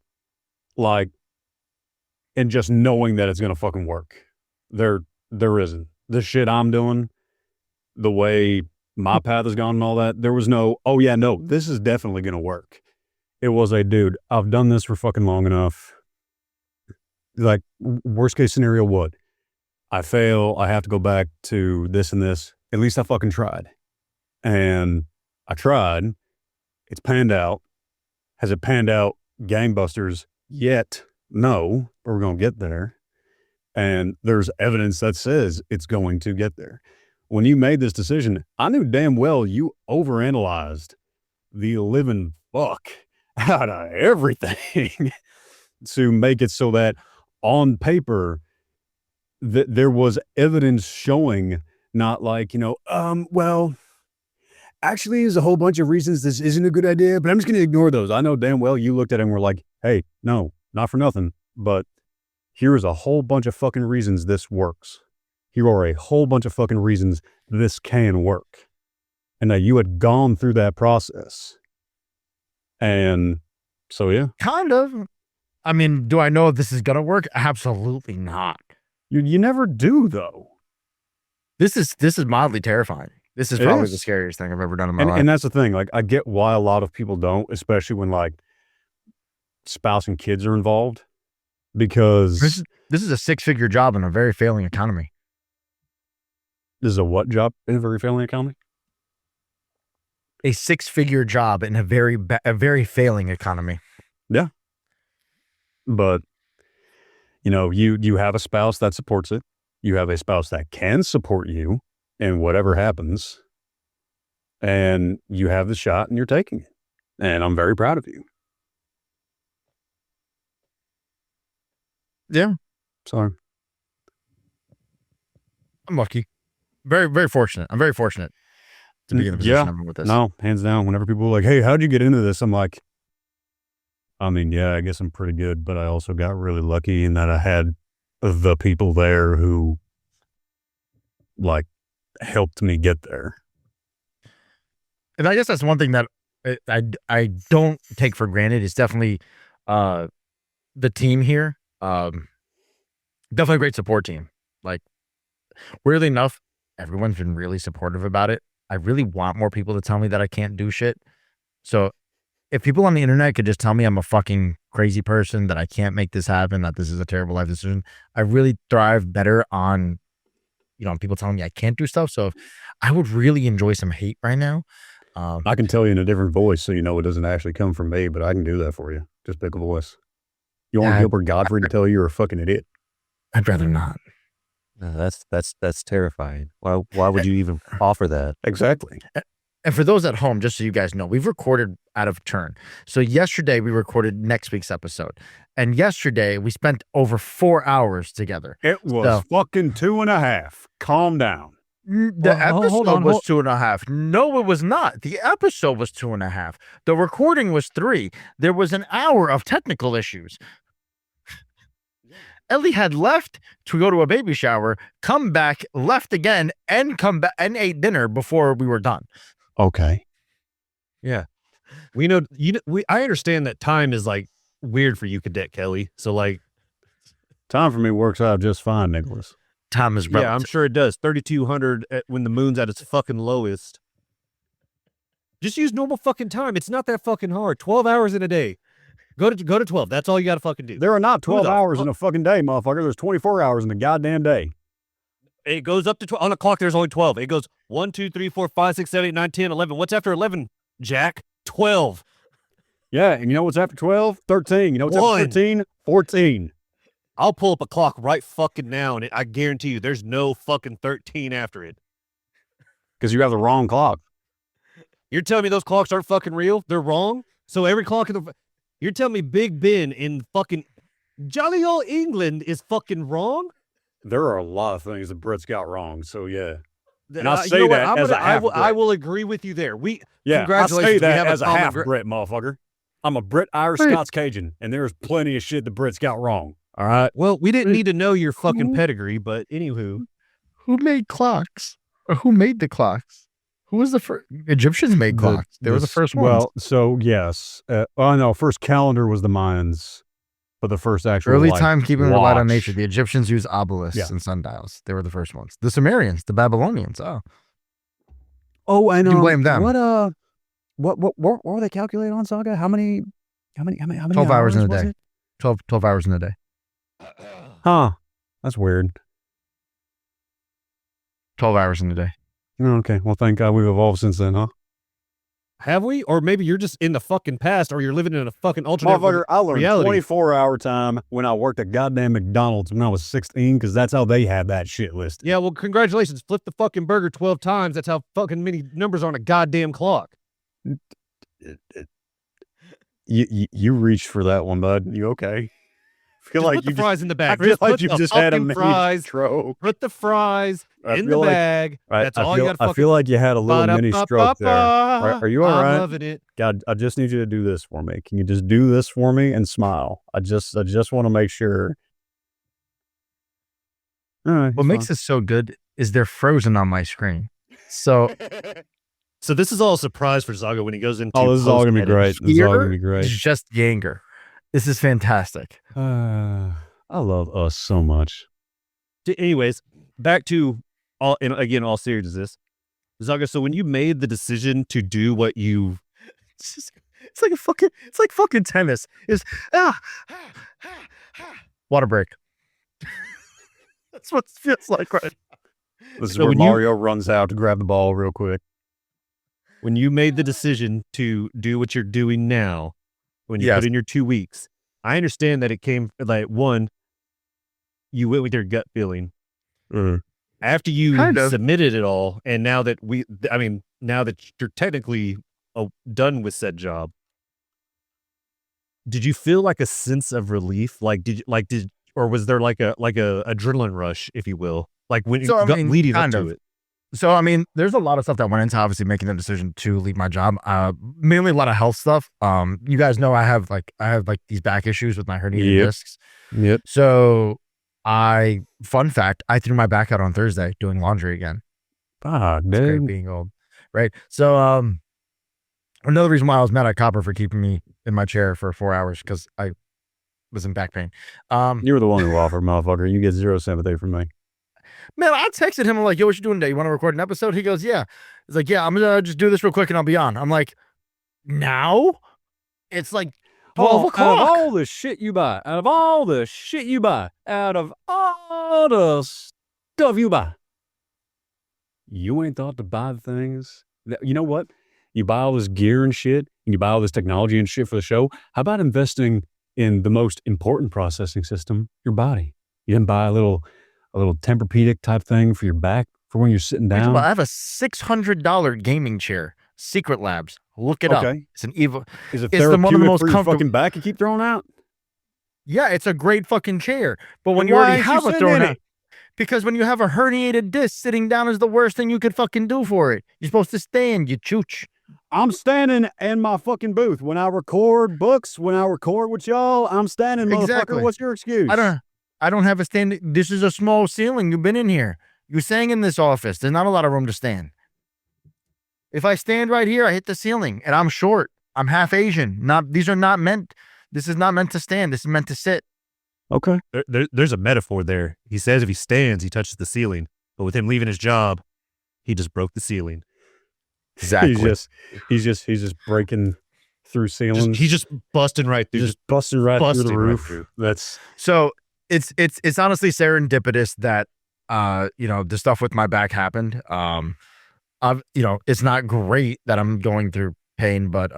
like and just knowing that it's gonna fucking work. There isn't. The shit I'm doing, the way my path has gone and all that, there was no, oh yeah, no, this is definitely gonna work. It was a, dude, I've done this for fucking long enough. Like, worst case scenario, what? I fail, I have to go back to this and this. At least I fucking tried. And I tried. It's panned out. Has it panned out gangbusters yet? No, but we're going to get there. And there's evidence that says it's going to get there. When you made this decision, I knew damn well you overanalyzed the living fuck out of everything to make it so that on paper that there was evidence showing, not like, well, actually there's a whole bunch of reasons this isn't a good idea, but I'm just going to ignore those. I know damn well you looked at it and were like, hey, no, not for nothing, but here is a whole bunch of fucking reasons this works. Here are a whole bunch of fucking reasons this can work. And that you had gone through that process. And so, yeah. kind of. I mean, do I know if this is gonna work? Absolutely not. You never do, though. This is mildly terrifying. This is It probably is. the scariest thing I've ever done in my life. And that's the thing. Like, I get why a lot of people don't, especially when, like, spouse and kids are involved. Because This is a 6-figure job in a very failing economy. this is a what job in a very failing economy? A 6-figure job in a very failing economy. But, you have a spouse that supports it. You have a spouse that can support you in whatever happens. And you have the shot and you're taking it. And I'm very proud of you. Yeah. Sorry. I'm lucky. Very, very fortunate. I'm very fortunate to be in the position I'm in with this. No, hands down. Whenever people are like, hey, how'd you get into this? I'm like, I mean, yeah, I guess I'm pretty good, but I also got really lucky in that I had the people there who like helped me get there. And I guess that's one thing that I don't take for granted. It's definitely the team here. Definitely a great support team. Like, weirdly enough, everyone's been really supportive about it. I really want more people to tell me that I can't do shit. So if people on the internet could just tell me I'm a fucking crazy person, that I can't make this happen, that this is a terrible life decision, I really thrive better on, people telling me I can't do stuff. So I would really enjoy some hate right now. I can tell you in a different voice so you know it doesn't actually come from me, but I can do that for you. Just pick a voice. You want Gilbert Godfrey to tell you you're a fucking idiot? I'd rather not. No, that's terrifying. Why would you even offer that? Exactly. And for those at home, just so you guys know, we've recorded out of turn. So yesterday we recorded next week's episode. And yesterday we spent over 4 hours together. It was fucking 2.5. Calm down. The episode was 2.5. No, it was not. The episode was 2.5. The recording was 3. There was an hour of technical issues. Ellie had left to go to a baby shower, come back, left again, and come back and ate dinner before we were done. Okay. Yeah. We know I understand that time is like weird for you, Cadet Kelly. So like time for me works out just fine, Nicholas. Time is relative. Yeah, I'm sure it does. 3,200 when the moon's at its fucking lowest. Just use normal fucking time. It's not that fucking hard. 12 hours in a day. Go to 12. That's all you got to fucking do. There are not 12 hours in a fucking day, motherfucker. There's 24 hours in a goddamn day. It goes up to 12. On the clock, there's only 12. It goes 1, 2, 3, 4, 5, 6, 7, 8, 9, 10, 11. What's after 11, Jack? 12. Yeah, and you know what's after 12? 13. You know what's after 13? 14. I'll pull up a clock right fucking now, and I guarantee you there's no fucking 13 after it. Because you have the wrong clock. You're telling me those clocks aren't fucking real? They're wrong? So every clock in the... You're telling me Big Ben in fucking jolly old England is fucking wrong? There are a lot of things that Brit's got wrong, so yeah. And I say that as a half Brit. I will agree with you there. I Congratulations. say that we as a half Brit, motherfucker. I'm a Brit, Irish, Scots, Cajun, and there's plenty of shit the Brits got wrong. All right? Well, we didn't need to know your fucking pedigree, but anywho. Who made clocks? Or who made the clocks? Who was the first? Egyptians made clocks. They were the first ones. Well, so yes. No, first calendar was the Mayans, but the first actual early timekeeping relied on watch. nature. The Egyptians used obelisks and sundials. They were the first ones. The Sumerians, the Babylonians. Oh, and you blame them. What were they calculating on, Zaga? How many 12 hours in a day. 12 hours in a day. Huh. That's weird. 12 hours in a day. Okay. Well, thank God we've evolved since then, huh? Have we? Or maybe you're just in the fucking past, or you're living in a fucking alternate Motherfucker, I learned reality. 24-hour time when I worked at goddamn McDonald's when I was 16, because that's how they had that shit listed. Yeah, well, congratulations. Flip the fucking burger 12 times. That's how fucking many numbers are on a goddamn clock. You reached for that one, bud. You okay? I feel Just like put you the fries in the bag. I feel like put you the just had a fucking mini fries. stroke. Put the fries in the feel like- bag. That's all you got to fucking... I feel like you had a little mini stroke there. Are you all right? I'm loving it. God, I just need you to do this for me. Can you just do this for me and smile? I just want to make sure. All right. What makes this so good is they're frozen on my screen. So So this is all a surprise for Zaga when he goes into this is all gonna be great. This is all gonna be it's great. just Yanger. This is fantastic. I love us so much. Anyways, back to all seriousness. Zaga, so when you made the decision to do what you... It's like fucking tennis. It's water break. That's what it feels like, right? This is So where when you- Mario runs out to grab the ball real quick. When you made the decision to do what you're doing now, when you Yes. put in your 2 weeks, I understand that it came like one, you went with your gut feeling. After you Kind of. submitted it all, and now that now that you're technically done with said job, did you feel like a sense of relief? Or was there like a adrenaline ruch, if you will, like when So, I mean, leading up kind to of. it? So, I mean, there's a lot of stuff that went into obviously making the decision to leave my job. Mainly a lot of health stuff. You guys know I have these back issues with my herniated discs. Yep. So fun fact, I threw my back out on Thursday doing laundry again. Ah, It's great dude. being old. Right. So, another reason why I was mad at Copper for keeping me in my chair for 4 hours, because I was in back pain. You were the one who offered, motherfucker. You get zero sympathy from me. Man, I texted him. I'm like, yo, what you doing today? You want to record an episode? He goes, yeah. He's like, yeah, I'm going to just do this real quick and I'll be on. I'm like, now? It's like 12 Out of o'clock. all the shit you buy, out of all the stuff you buy, you ain't thought to buy the things that, you know what? You buy all this gear and shit, and you buy all this technology and shit for the show. How about investing in the most important processing system, your body? You didn't buy a little Tempur-Pedic type thing for your back for when you're sitting down. I have a $600 gaming chair, Secret Labs. Look it up. It's an evil. Is it It's the one of the therapeutic most for your comfortable- fucking back you keep throwing out? Yeah, it's a great fucking chair. But when Then you why already ain't you have it sitting thrown in out, it? because when you have a herniated disc, sitting down is the worst thing you could fucking do for it. You're supposed to stand, you chooch. I'm standing in my fucking booth. When I record books, when I record with y'all, I'm standing, motherfucker. Exactly. What's your excuse? I don't have a stand. This is a small ceiling. You've been in here. You sang in this office. There's not a lot of room to stand. If I stand right here, I hit the ceiling, and I'm short. I'm half Asian. This is not meant to stand. This is meant to sit. Okay. There's a metaphor there. He says if he stands, he touches the ceiling. But with him leaving his job, he just broke the ceiling. Exactly. He's just breaking through ceilings. He's just busting right through. He's just busting right through busting the right roof. through. That's So it's honestly serendipitous that the stuff with my back happened. It's not great that I'm going through pain, but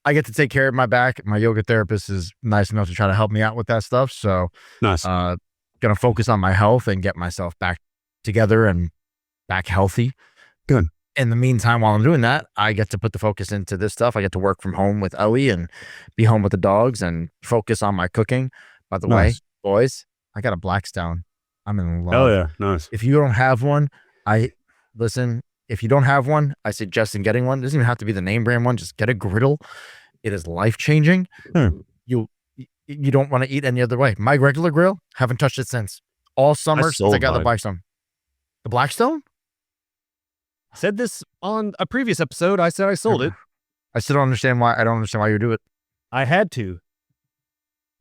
I get to take care of my back. My yoga therapist is nice enough to try to help me out with that stuff. So nice. gonna focus on my health and get myself back together and back healthy. Good. In the meantime, while I'm doing that, I get to put the focus into this stuff. I get to work from home with Ellie and be home with the dogs and focus on my cooking. By the way, Nice. boys, I got a Blackstone. I'm in love. Hell yeah. Nice. If you don't have one, if you don't have one, I suggest in getting one. It doesn't even have to be the name brand one. Just get a griddle. It is life-changing. You don't want to eat any other way. My regular grill, haven't touched it since. All summer since I sold got the mine. Blackstone. The Blackstone? Said this on a previous episode. I said I sold it. I still don't understand why. I don't understand why you do it. I had to.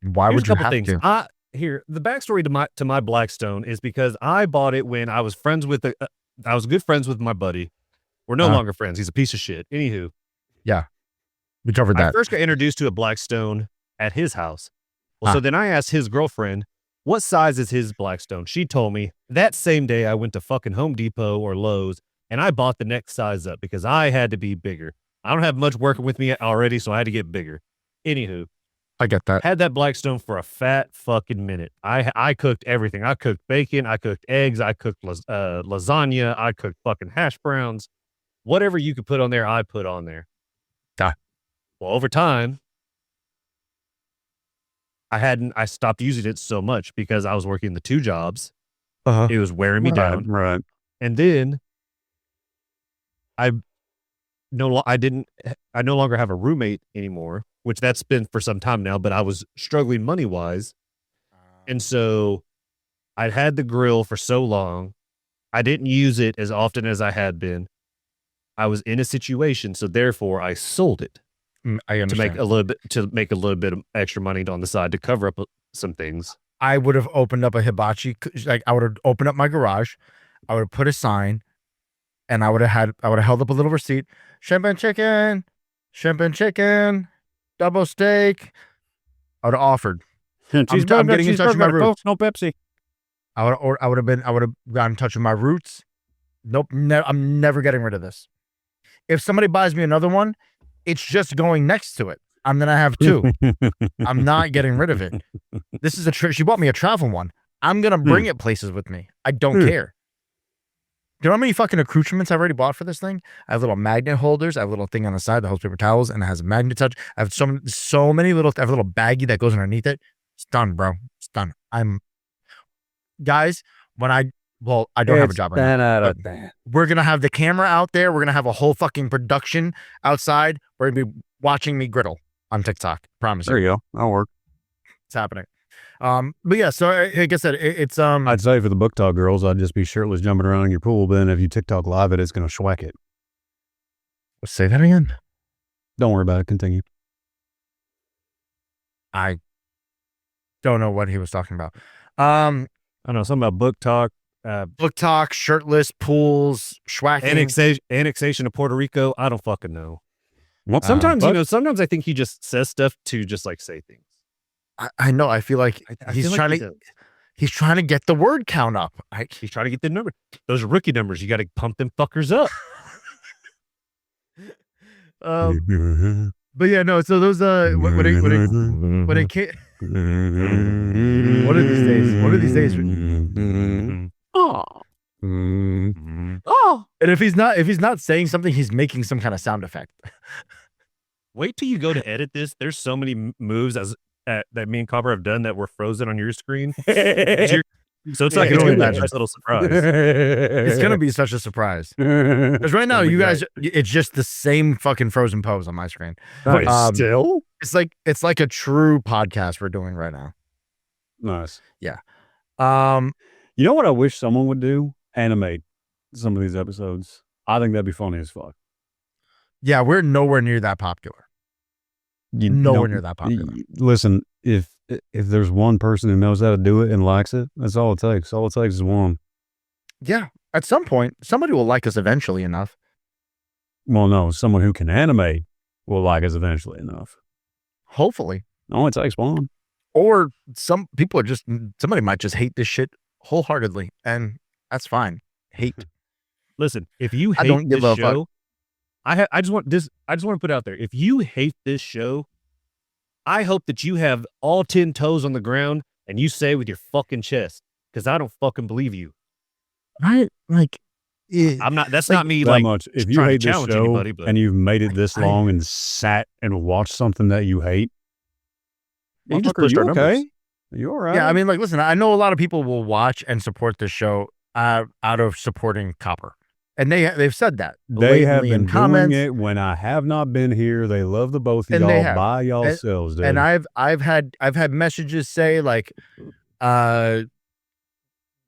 Why Here's would a you couple have things. to? The backstory to my Blackstone is because I bought it when I was friends with I was good friends with my buddy. We're no longer friends. He's a piece of shit. Anywho, We covered I that. first got introduced to a Blackstone at his house. Well, so then I asked his girlfriend, what size is his Blackstone? She told me that same day I went to fucking Home Depot or Lowe's and I bought the next size up because I had to be bigger. I don't have much working with me already, so I had to get bigger. Anywho, I get that. had that Blackstone for a fat fucking minute. I cooked everything. I cooked bacon. I cooked eggs. I cooked lasagna. I cooked fucking hash browns. Whatever you could put on there, I put on there. Ah. Well, over time, I stopped using it so much because I was working the 2 jobs. Uh-huh. It was wearing me down. Right. And then I no longer have a roommate anymore, which that's been for some time now, but I was struggling money wise. And so I'd had the grill for so long. I didn't use it as often as I had been. I was in a situation, so therefore I sold it I to understand. make a little bit of extra money on the side to cover up some things. I would have opened up a hibachi. Like I would have opened up my garage. I would have put a sign, and I would have held up a little receipt. Shrimp and chicken, double steak. I would have offered. I'm getting in touch with my roots. No Pepsi. I would have gotten in touch with my roots. Nope. I'm never getting rid of this. If somebody buys me another one, it's just going next to it. I'm gonna have 2. I'm not getting rid of it. This is she bought me a travel one. I'm gonna bring it places with me. I don't care. Do you know how many fucking accoutrements I've already bought for this thing? I have little magnet holders. I have a little thing on the side that holds paper towels, and it has a magnet touch. I have so many little. I have a little baggie that goes underneath it. It's done, bro. It's done. Guys. I don't have a job right now. 10 out of but 10. We're gonna have the camera out there. We're gonna have a whole fucking production outside. We're gonna be watching me griddle on TikTok. Promise There you, you go. That'll work. it's happening. But yeah. So like I said, it's I'd say for the book talk girls, I'd just be shirtless jumping around in your pool. But then if you TikTok live it, it's going to schwack it. Say that again. Don't worry about it. Continue. I don't know what he was talking about. I don't know, something about book talk, Book talk, shirtless, pools, schwacking. annexation of Puerto Rico. I don't fucking know. Well, Sometimes, but- sometimes I think he just says stuff to just like say things. I know. I feel like I he's feel like trying he to. does. He's trying to get the word count up. He's trying to get the number. Those are rookie numbers. You got to pump them fuckers up. But yeah, no. So those when it came, one of these days. Oh. Oh, and if he's not saying something, he's making some kind of sound effect. Wait till you go to edit this. There's so many moves that me and Copper have done that were frozen on your screen. So it's like I can it's only gonna be a imagine. nice little surprise. It's gonna be such a surprise because right now It'll be you guys, it's just the same fucking frozen pose on my screen. Nice. Still It's like a true podcast we're doing right now. nice. Yeah. You know what I wish someone would do? Animate some of these episodes. I think that'd be funny as fuck. Yeah, we're nowhere near that popular. You Nowhere know, near that popular. Listen, if there's one person who knows how to do it and likes it, that's all it takes. All it takes is one. Yeah. At some point, somebody will like us eventually enough. Well, no, someone who can animate will like us eventually enough. Hopefully. All it takes one. Or somebody might just hate this shit wholeheartedly, and that's fine. Hate. Listen, if you I hate don't give this a fuck. show, I just want to put out there. If you hate this show, I hope that you have all 10 toes on the ground and you say with your fucking chest, because I don't fucking believe you. Right? Like, I'm not. That's not me. That Like much. If you trying to hate this challenge show anybody, but- and you've made it this long and sat and watched something that you hate, You just motherfucker, pushed you our okay? numbers. Are you all right? yeah, I mean, like, listen, I know a lot of people will watch and support this show out of supporting Copper, and they've said that they have blatantly been in doing comments. it when I have not been here. They love the both of And they y'all have. by yourselves, dude. And I've had messages say like,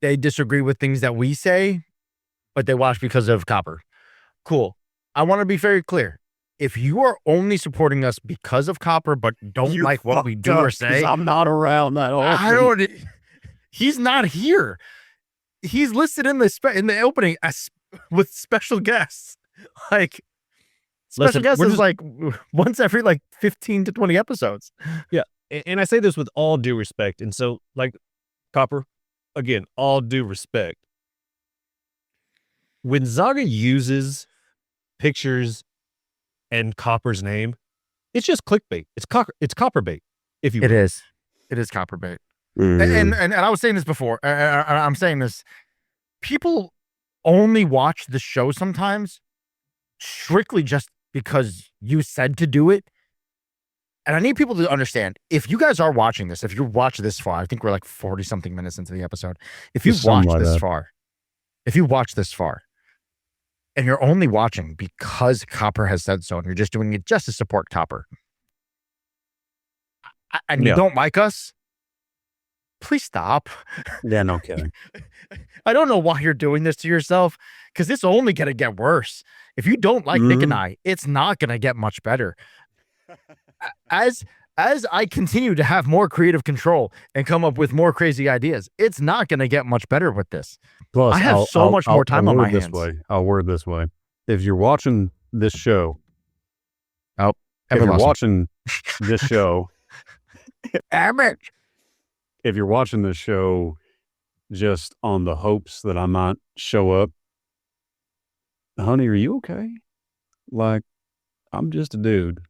they disagree with things that we say, but they watch because of Copper. Cool. I want to be very clear. If you are only supporting us because of Copper, but don't You like what we fucked do up, or 'cause say, I'm not around that often. I don't. He's not here. He's listed in the opening as with special guests. Like special Listen, guests we're is just- like once every like 15 to 20 episodes. And I say this with all due respect. And so, like, Copper, again, all due respect. When Zaga uses pictures and Copper's name, it's just clickbait. It's copper bait, if you will. It is copper bait. And I was saying this before. I'm saying this. People only watch the show sometimes strictly just because you said to do it. And I need people to understand, if you guys are watching this, if you watch this far, I think we're like 40 something minutes into the episode. If you've Something watched like this that. far, if you watch this far and you're only watching because Copper has said so, and you're just doing it just to support Copper, and you Yeah. don't like us, please stop. Yeah, no kidding. I don't know why you're doing this to yourself, because it's only going to get worse. If you don't like Nick and I, it's not going to get much better. As I continue to have more creative control and come up with more crazy ideas, it's not going to get much better with this. Plus, I have so much more time on my this hands. way. I'll word this way. If you're watching this show, if Ever you're lost him. watching this show, if you're watching this show just on the hopes that I might show up, honey, are you okay? Like, I'm just a dude.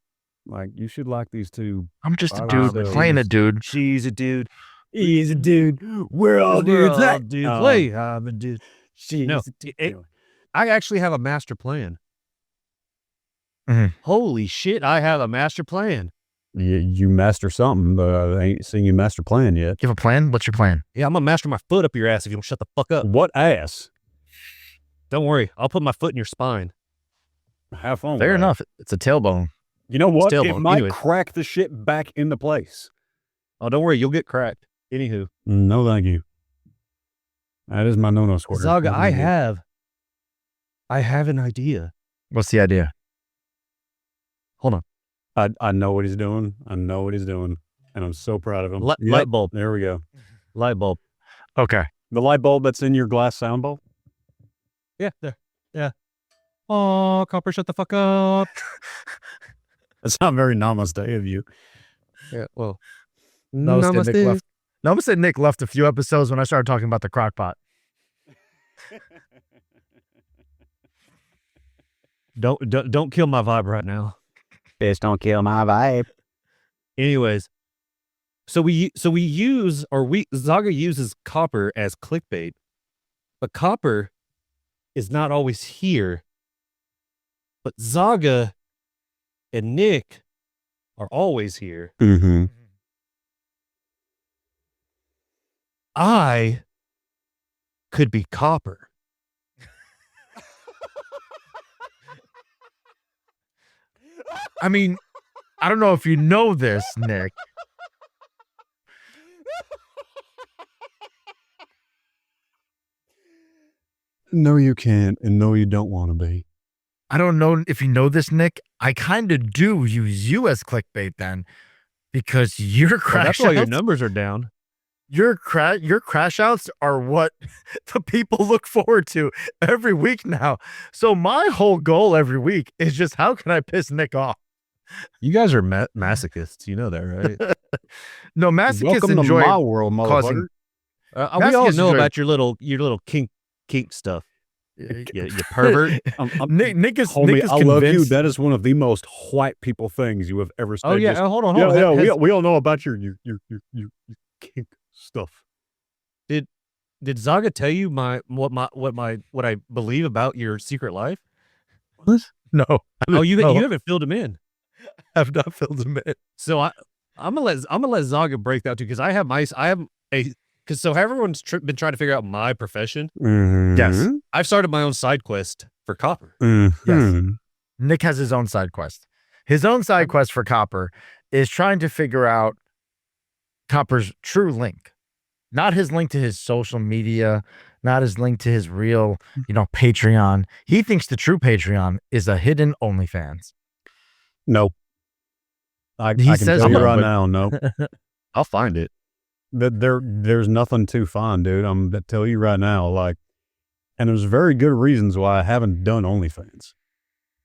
Like, you should like these two. I'm just a I dude love playing a those. dude. She's a dude. He's a dude. We're all dudes. Dude, Oh. play. I'm a dude. She's No, a dude. it- I actually have a master plan. Mhm. Holy shit, I have a master plan. You master something, but I ain't seen you master plan yet. You have a plan? What's your plan? Yeah, I'm gonna master my foot up your ass if you don't shut the fuck up. What ass? Don't worry, I'll put my foot in your spine. Have fun. with Fair that. enough. It's a tailbone. You know what? Still It won't. might Anyway. crack the shit back into place. Oh, don't worry, you'll get cracked. Anywho, No, thank you. That is my no-no square. Zaga, No, I thank you. have an idea. What's the idea? Hold on. I know what he's doing. I know what he's doing, and I'm so proud of him. Light Yep, bulb. There we go. Light bulb. Okay. The light bulb that's in your glass sound bowl. Yeah, there. Yeah. Oh, Copper, shut the fuck up. That's not very namaste of you. Yeah, well, Namaste, Nick namaste. left. Namaste, Nick left a few episodes when I started talking about the crock pot. Don't kill my vibe right now. Bitch, don't kill my vibe. Anyways, Zaga uses copper as clickbait, but copper is not always here. But Zaga and Nick are always here. Mm-hmm. I could be copper. I mean, I don't know if you know this, Nick. No, you can't, and no, you don't want to be. I don't know if you know this, Nick. I kind of do use you as clickbait then, because your Well, crash that's why your outs, numbers are down. your crash outs are what the people look forward to every week now. So my whole goal every week is just how can I piss Nick off? You guys are masochists. You know that, right? No, masochists Welcome enjoy to my world, causing. motherfucker. We all Masochists know enjoy- about your little kink stuff. You pervert. Nick is Homie, convinced. I love you. That is one of the most white people things you have ever said. Oh yeah, Just, hold on. yeah. Has- We all know about your kink stuff. Did Zaga tell you what I believe about your secret life? No. Oh, you No. haven't filled him in. have not filled him in. So I'm gonna let Zaga break that too, because so everyone's been trying to figure out my profession. Yes. I've started my own side quest for copper. Yes. Nick has his own side quest. His own side quest for Copper is trying to figure out Copper's true link. Not his link to his social media, not his link to his real, Patreon. He thinks the true Patreon is a hidden OnlyFans. No. I He can says tell you no, right but- now, no. I'll find it. There's nothing to find, dude. I'm gonna tell you right now, and there's very good reasons why I haven't done OnlyFans.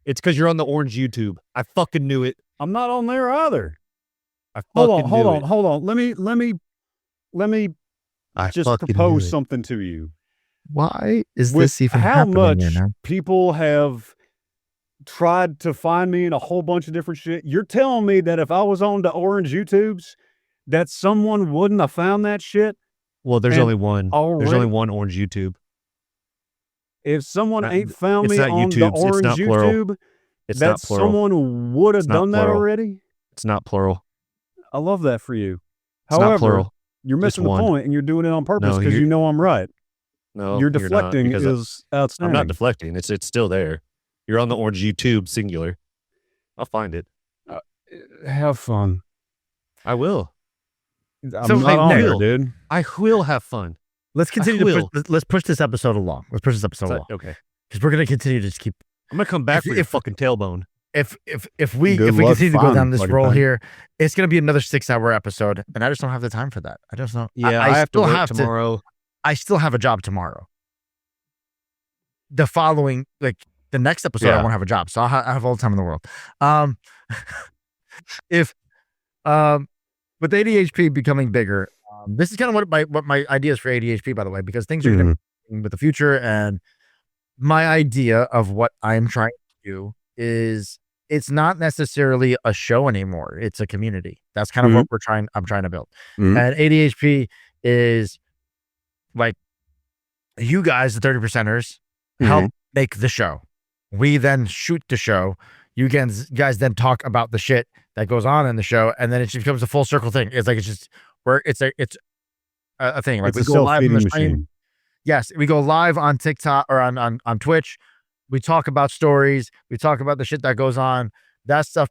It's because you're on the orange YouTube. I fucking knew it. I'm not on there either. I Hold fucking knew it. on. Let me I just fucking propose knew it. something to you. Why is With this even how happening much here now? people have tried to find me in a whole bunch of different shit, you're telling me that if I was on the orange YouTubes, that someone wouldn't have found that shit? Well, there's And only one. There's already- only one orange YouTube. If someone Not- ain't found it's me not on the YouTubes, it's orange not plural. YouTube, It's that not plural. someone would have It's not done that plural. already? It's not plural. I love that for you. It's However, not plural. you're missing the one. point, and you're doing it on purpose No, because you're- you know I'm right. No, Your you're not, deflecting because is I'm outstanding. not deflecting. It's still there. You're on the orange YouTube singular. I'll find it. Have fun. I will. I'm So, not hey, on Nick- there, dude. I will have fun. Let's continue to will. let's push this episode along. Let's push this episode along Okay. because we're gonna continue to just keep. I'm gonna come back If- for your if- fucking tailbone. If we Good luck continue to go down finding this fucking roll thing. here, it's gonna be another 6-hour episode, and I just don't have the time for that. I just don't. Yeah, I have to still work have tomorrow. I still have a job tomorrow. The following, the next episode, I Yeah. won't have a job, so I have all the time in the world. With ADHP becoming bigger, this is kind of what my ideas for ADHP, by the way, because things are going to be with the future, and my idea of what I'm trying to do is it's not necessarily a show anymore; it's a community. That's kind of what I'm trying to build, Mhm. and ADHP is like you guys, the 30%ers, help make the show. We then shoot the show. You guys then talk about the shit that goes on in the show, and then it just becomes a full circle thing. It's just where it's a thing. Like It's we a go live on the self-feeding stream. machine. Yes, we go live on TikTok or on Twitch. We talk about stories. We talk about the shit that goes on. That stuff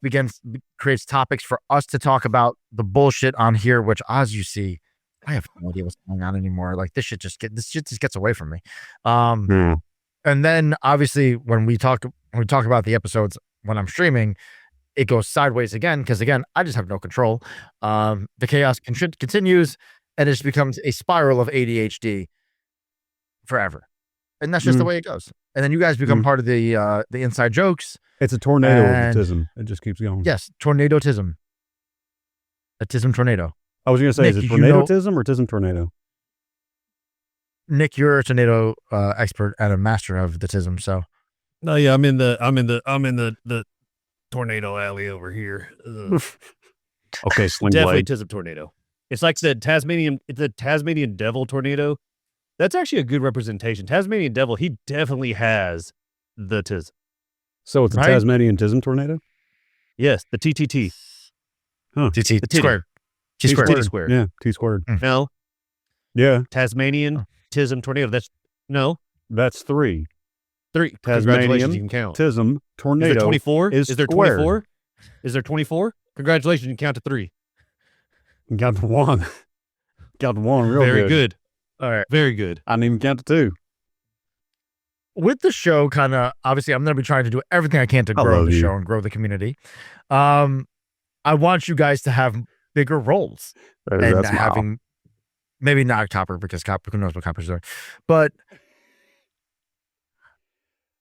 creates topics for us to talk about the bullshit on here, which, as you see, I have no idea what's going on anymore. Like this shit just gets away from me. And then obviously when we talk about the episodes when I'm streaming, it goes sideways again because again I just have no control. The chaos continues, and it just becomes a spiral of ADHD forever, and that's just the way it goes. And then you guys become part of the inside jokes. It's a tornado And- of autism. It just keeps going. Yes, tornadotism. Autism tornado. I was going to say, is Nick, it you know- tornadotism or tism tornado? Nick, you're a tornado expert and a master of the tism, so No, yeah, I'm in the tornado alley over here. Ugh. Okay, sling Definitely blade. tism tornado. It's like the Tasmanian devil tornado. That's actually a good representation. Tasmanian devil, he definitely has the tism. So it's a Right? Tasmanian tism tornado? Yes, the TTT. TT titty. squared. T T squared. squared. Yeah, T squared. No, Yeah, Tasmanian tism tornado. That's no that's 3. 3. Tasmanian Congratulations, you can count. Tism Is tornado. there 24? is Is there squared. 24? Is there 24? Congratulations, you can count to 3. Got the 1. Got the 1 real Very good. All right. Very good. I didn't even count the 2. With the show, kind of obviously, I'm going to be trying to do everything I can to I grow love the you. show and grow the community. I want you guys to have bigger roles and That's my having maybe not Copper because Copper, who knows what Copper's doing, but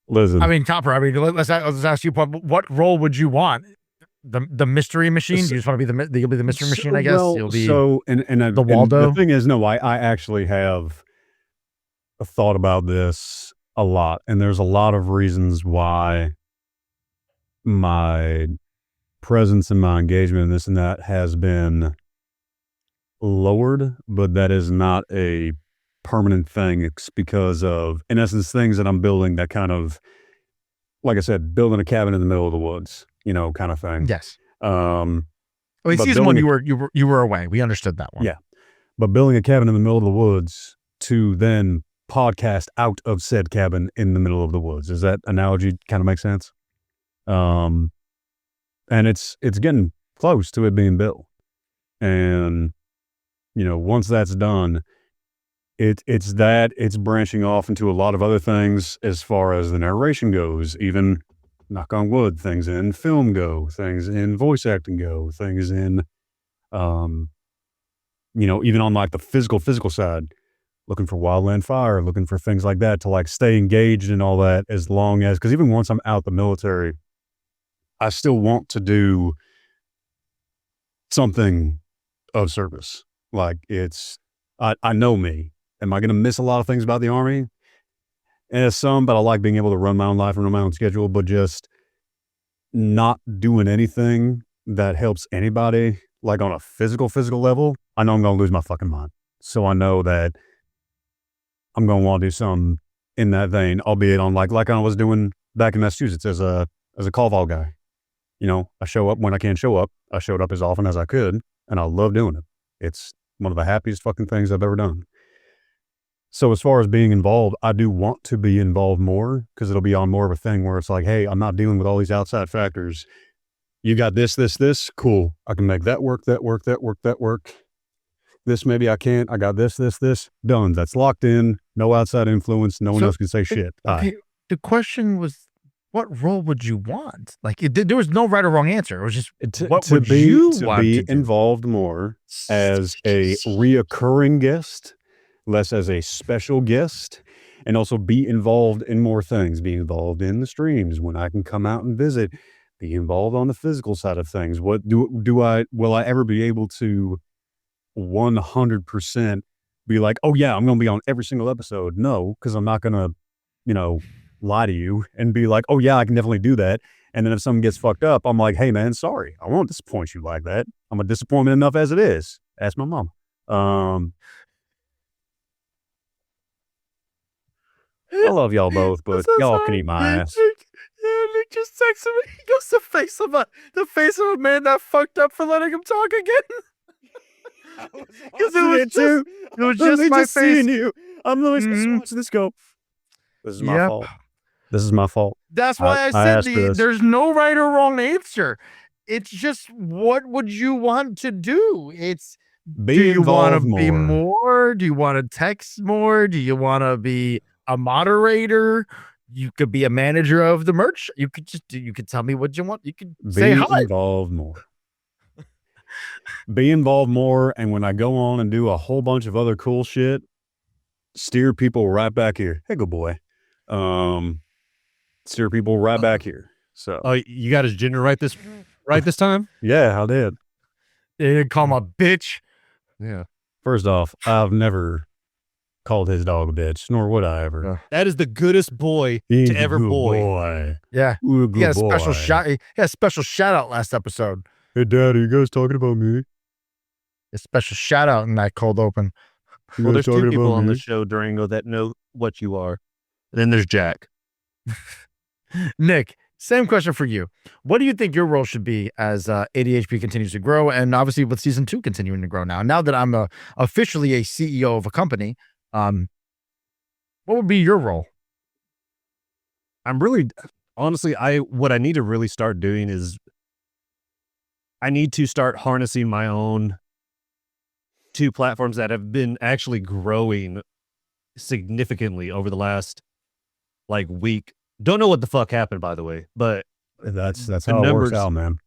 Listen, I mean Copper. I mean, let's ask you, what role would you want? The mystery machine? Do you just want to be you'll be the mystery machine? I guess you'll be. and the Waldo? the thing is, no, I actually have thought about this a lot, and there's a lot of reasons why my presence and my engagement in this and that has been lowered, but that is not a permanent thing. It's because of, in essence, things that I'm building that kind of, like I said, building a cabin in the middle of the woods, kind of thing. Yes. Um, I mean, But season 1, building you were away. We understood that one. Yeah. but building a cabin in the middle of the woods to then podcast out of said cabin in the middle of the woods. Does that analogy kind of make sense? And it's getting close to it being built. And, once that's done, it's branching off into a lot of other things as far as the narration goes, even knock on wood, things in film go, things in voice acting go, things in, even on like the physical side, looking for wildland fire, looking for things like that to like stay engaged and all that, as long as, because even once I'm out the military, I still want to do something of service. Like I know me. Am I going to miss a lot of things about the Army? Some, but I like being able to run my own life and run my own schedule, but just not doing anything that helps anybody, like on a physical level, I know I'm going to lose my fucking mind. So I know that I'm going to want to do something in that vein, albeit on like I was doing back in Massachusetts as a call vault guy. I show up when I can show up. I showed up as often as I could, and I love doing it. It's one of the happiest fucking things I've ever done. So as far as being involved, I do want to be involved more, because it'll be on more of a thing where it's like, hey, I'm not dealing with all these outside factors. You got this, cool. I can make that work. This maybe I can't. I got this, done. That's locked in. No outside influence. No one So, else can say shit. Okay. The question was, what role would you want? Like, there was no right or wrong answer. It was just, what would you want to do? Involved more as a reoccurring guest, less as a special guest, and also be involved in more things. Be involved in the streams when I can come out and visit. Be involved on the physical side of things. What will I ever be able to 100% be like, oh yeah, I'm going to be on every single episode? No, because I'm not going to, lie to you and be like, oh yeah, I can definitely do that. And then if something gets fucked up, I'm like, hey man, sorry, I won't disappoint you like that. I'm a disappointment enough as it is. Ask my mom. I love y'all both, but y'all can eat my ass. Nick just texted me. He goes, the face of a man that fucked up for letting him talk again. Because it was just my face. Seeing you. I'm literally supposed to Mhm. watch this go. This is my Yep. fault. This is my fault. That's why I I said asked for this. there's no right or wrong answer. It's just, what would you want to do? It's, Be do you want to involved be more. more? Do you want to text more? Do you want to be a moderator? You could be a manager of the merch. You could tell me what you want. You could say Be hi. involved more. Be involved more, and when I go on and do a whole bunch of other cool shit, steer people right back here. Hey, good boy. Steer people right back here. So Oh, you got his gender right this time? yeah, I did. You didn't call him a bitch. Yeah. First off, I've never called his dog a bitch, nor would I ever. That is the goodest boy He's to a ever good boy. Yeah. Ooh, He got a good special boy. shout. He had a special shout out last episode. Hey, Daddy, you guys talking about me? A special shout out in that cold open. You Well, guys there's two talking people about on me? the show, Durango, that know what you are. And then there's Jack. Nick, same question for you. What do you think your role should be as ADHP continues to grow, and obviously with season 2 continuing to grow now? Now that I'm officially a CEO of a company, what would be your role? I'm really, honestly, what I need to really start doing is I need to start harnessing my own 2 platforms that have been actually growing significantly over the last week. Don't know what the fuck happened, by the way, but That's the how it numbers- works out, man.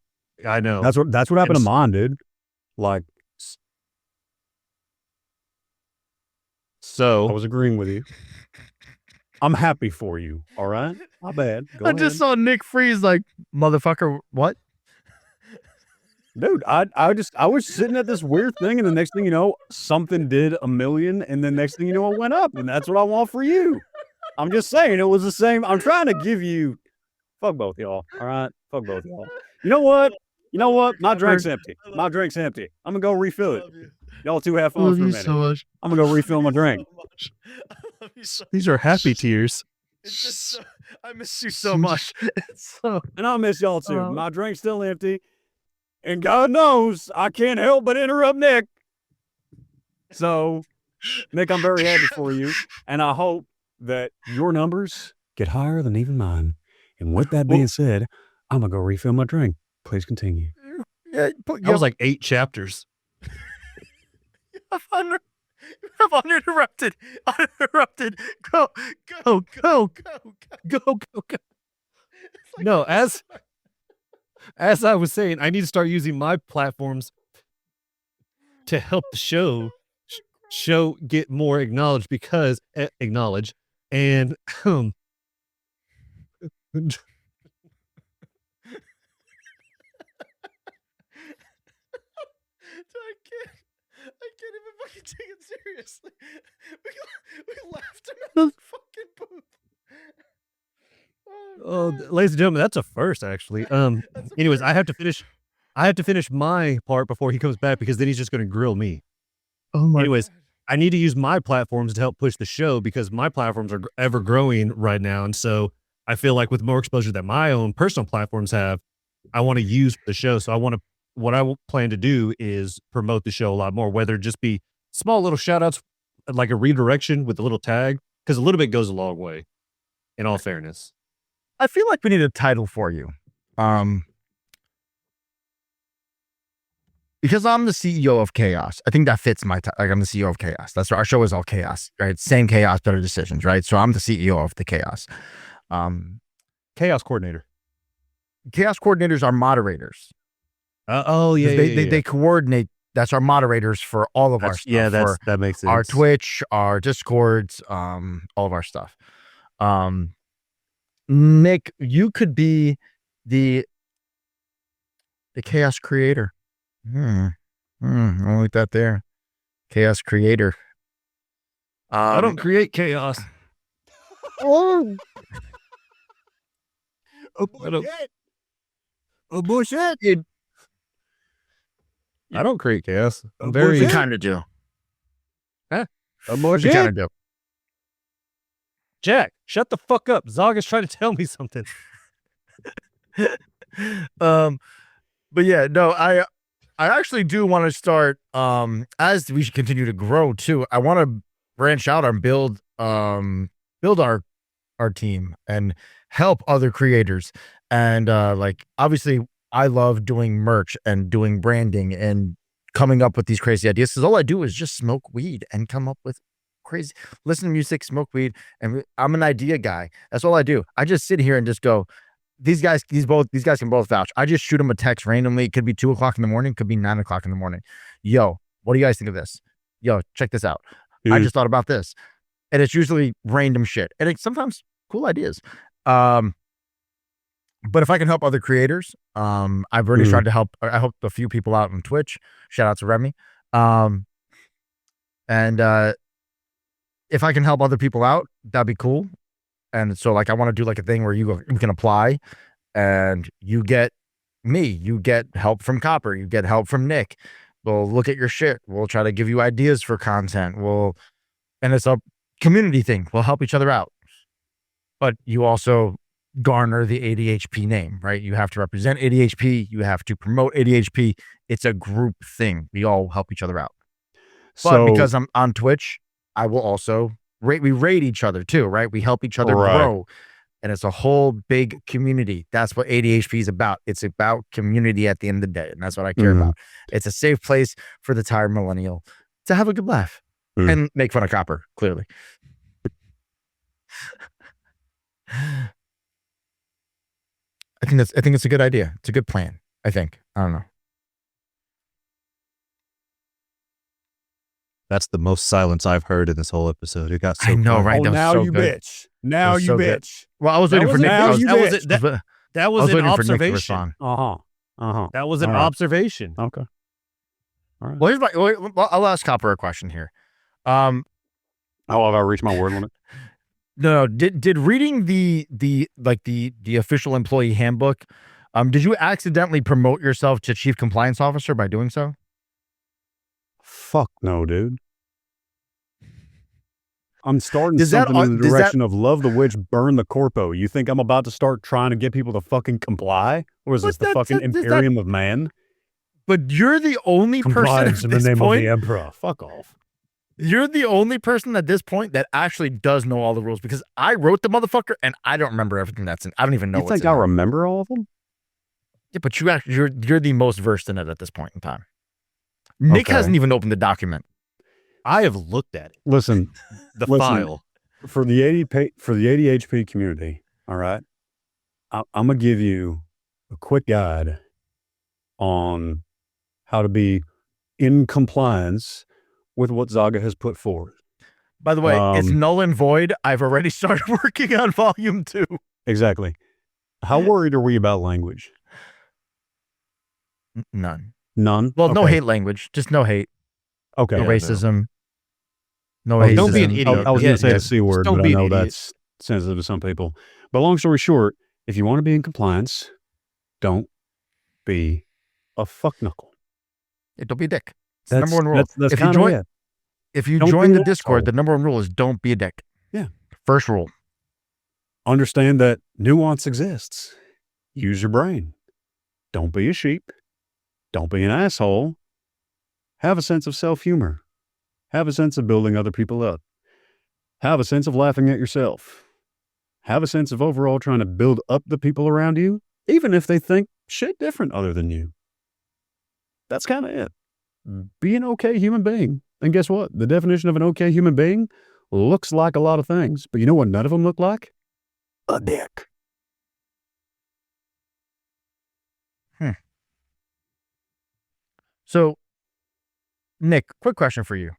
I know. That's what happened to And- mine, dude. Like, I So was agreeing with you. I'm happy for you. All right, my bad. Go I just ahead. saw Nick freeze like, motherfucker, what? Dude, I was sitting at this weird thing, and the next thing you know, something did 1 million, and the next thing you know, it went up, and that's what I want for you. I'm just saying, it was the same. I'm trying to give you, fuck both y'all. All right, fuck both y'all. You know what? My drink's empty. My drink's empty. I'm gonna go refill it. Y'all two have fun for a minute. much. I'm gonna go refill my drink. these are happy tears. It's just so, I miss you so much. It's so And I miss y'all too. My drink's still empty. And God knows I can't help but interrupt Nick. So, Nick, I'm very happy for you. And I hope that your numbers get higher than even mine. And with that being said, I'm going to go refill my drink. Please continue. yeah, That was 8 chapters. you have uninterrupted. Go. No, as I was saying, I need to start using my platforms to help the show get more acknowledged and I can't even fucking take it seriously. We laughed him in the fucking booth. Oh, ladies and gentlemen, that's a first actually. Anyways, I have to finish my part before he comes back because then he's just going to grill me. Oh my. Anyways, I need to use my platforms to help push the show because my platforms are ever growing right now, and so I feel like with more exposure that my own personal platforms have, I want to use for the show. So what I plan to do is promote the show a lot more, whether it just be small little shout outs, like a redirection with a little tag, because a little bit goes a long way, in all fairness. I feel like we need a title for you. Because I'm the CEO of Chaos. I think that fits my like I'm the CEO of Chaos. That's our show is all chaos, right? Same chaos, better decisions, right? So I'm the CEO of the Chaos. Chaos coordinator. Chaos coordinators are moderators. They coordinate. That's our moderators for all of our stuff. For that makes sense. our Twitch, our Discords, all of our stuff. Nick, you could be the chaos creator. I like that there. Chaos creator. I don't create chaos. Oh, Bullshit. I don't create chaos. I'm very you kind of do. You bullshit. kind of do. Jack, shut the fuck up. Zaga's trying to tell me something. But yeah, no, I actually do want to start as we should continue to grow too. I want to branch out and build our team and help other creators. And like obviously I love doing merch and doing branding and coming up with these crazy ideas because all I do is just smoke weed and come up with crazy, listen to music, smoke weed, and I'm an idea guy. That's all I do. I just sit here and just go, these guys can both vouch. I just shoot them a text randomly. It could be 2:00 in the morning, could be 9:00 in the morning. Yo, what do you guys think of this? Yo, check this out. I just thought about this. And it's usually random shit. And it's sometimes cool ideas. But if I can help other creators, I've already tried to help. I helped a few people out on Twitch. Shout out to Remy. And if I can help other people out, that'd be cool. And so like I want to do like a thing where you can apply and you get me, you get help from Copper, you get help from Nick. We'll look at your shit. We'll try to give you ideas for content. And it's a community thing. We'll help each other out. But you also garner the ADHP name, right? You have to represent ADHP. You have to promote ADHP. It's a group thing. We all help each other out. But because I'm on Twitch, I will also we rate each other too, right? We help each other grow. And it's a whole big community. That's what ADHP is about. It's about community at the end of the day. And that's what I care about. It's a safe place for the tired millennial to have a good laugh and make fun of Copper, clearly. I think it's a good idea. It's a good plan. I think. I don't know. That's the most silence I've heard in this whole episode. It got so I know, quiet. right? Oh, That was now so you good. bitch. Now was you so good. bitch. Well, I was waiting for Nick. now you that was bitch. that I was was an waiting for Nick to observation. respond. That was an All right. observation. Okay. All right. Well, I'll ask Copper a question here. How have I reached my word limit? No, did reading the official employee handbook, did you accidentally promote yourself to chief compliance officer by doing so? Fuck no, dude. I'm starting Does that- something in the does that- direction of love the witch, burn the corpo. You think I'm about to start trying to get people to fucking comply? Or is this But the fucking imperium of man? But you're the only person Compliance at in the this name point. of the emperor. Fuck off. You're the only person at this point that actually does know all the rules because I wrote the motherfucker and I don't remember everything that's in. I don't even know. You what's think in I it. remember all of them? Yeah, but you're the most versed in it at this point in time. Nick Okay. hasn't even opened the document. I have looked at it. Listen, The Listen. file. for the ADHP community, all right, I'm gonna give you a quick guide on how to be in compliance with what Zaga has put forward. By the way, it's Um, null and void. I've already started working on volume 2. Exactly. How worried are we about language? None. None. Well, no Okay. hate language. Just no hate. Okay. No Yeah, no. racism. No Oh, racism. Don't be an no- idiot. I was Yeah, going to say yeah. the C word, Don't but I be an know idiot. that's sensitive to some people. But long story short, if you want to be in compliance, don't be a fuck knuckle. Yeah, don't be a dick. It's the That's, number one rule. That's if you kinda join, it. if you Don't join be the an Discord, asshole. the number one rule is don't be a dick. Yeah. First rule. Understand that nuance exists. Use your brain. Don't be a sheep. Don't be an asshole. Have a sense of self-humor. Have a sense of building other people up. Have a sense of laughing at yourself. Have a sense of overall trying to build up the people around you, even if they think shit different other than you. That's kind of it. Be an okay human being. And guess what? The definition of an okay human being looks like a lot of things, but you know what none of them look like? A dick. So, Nick, quick question for you.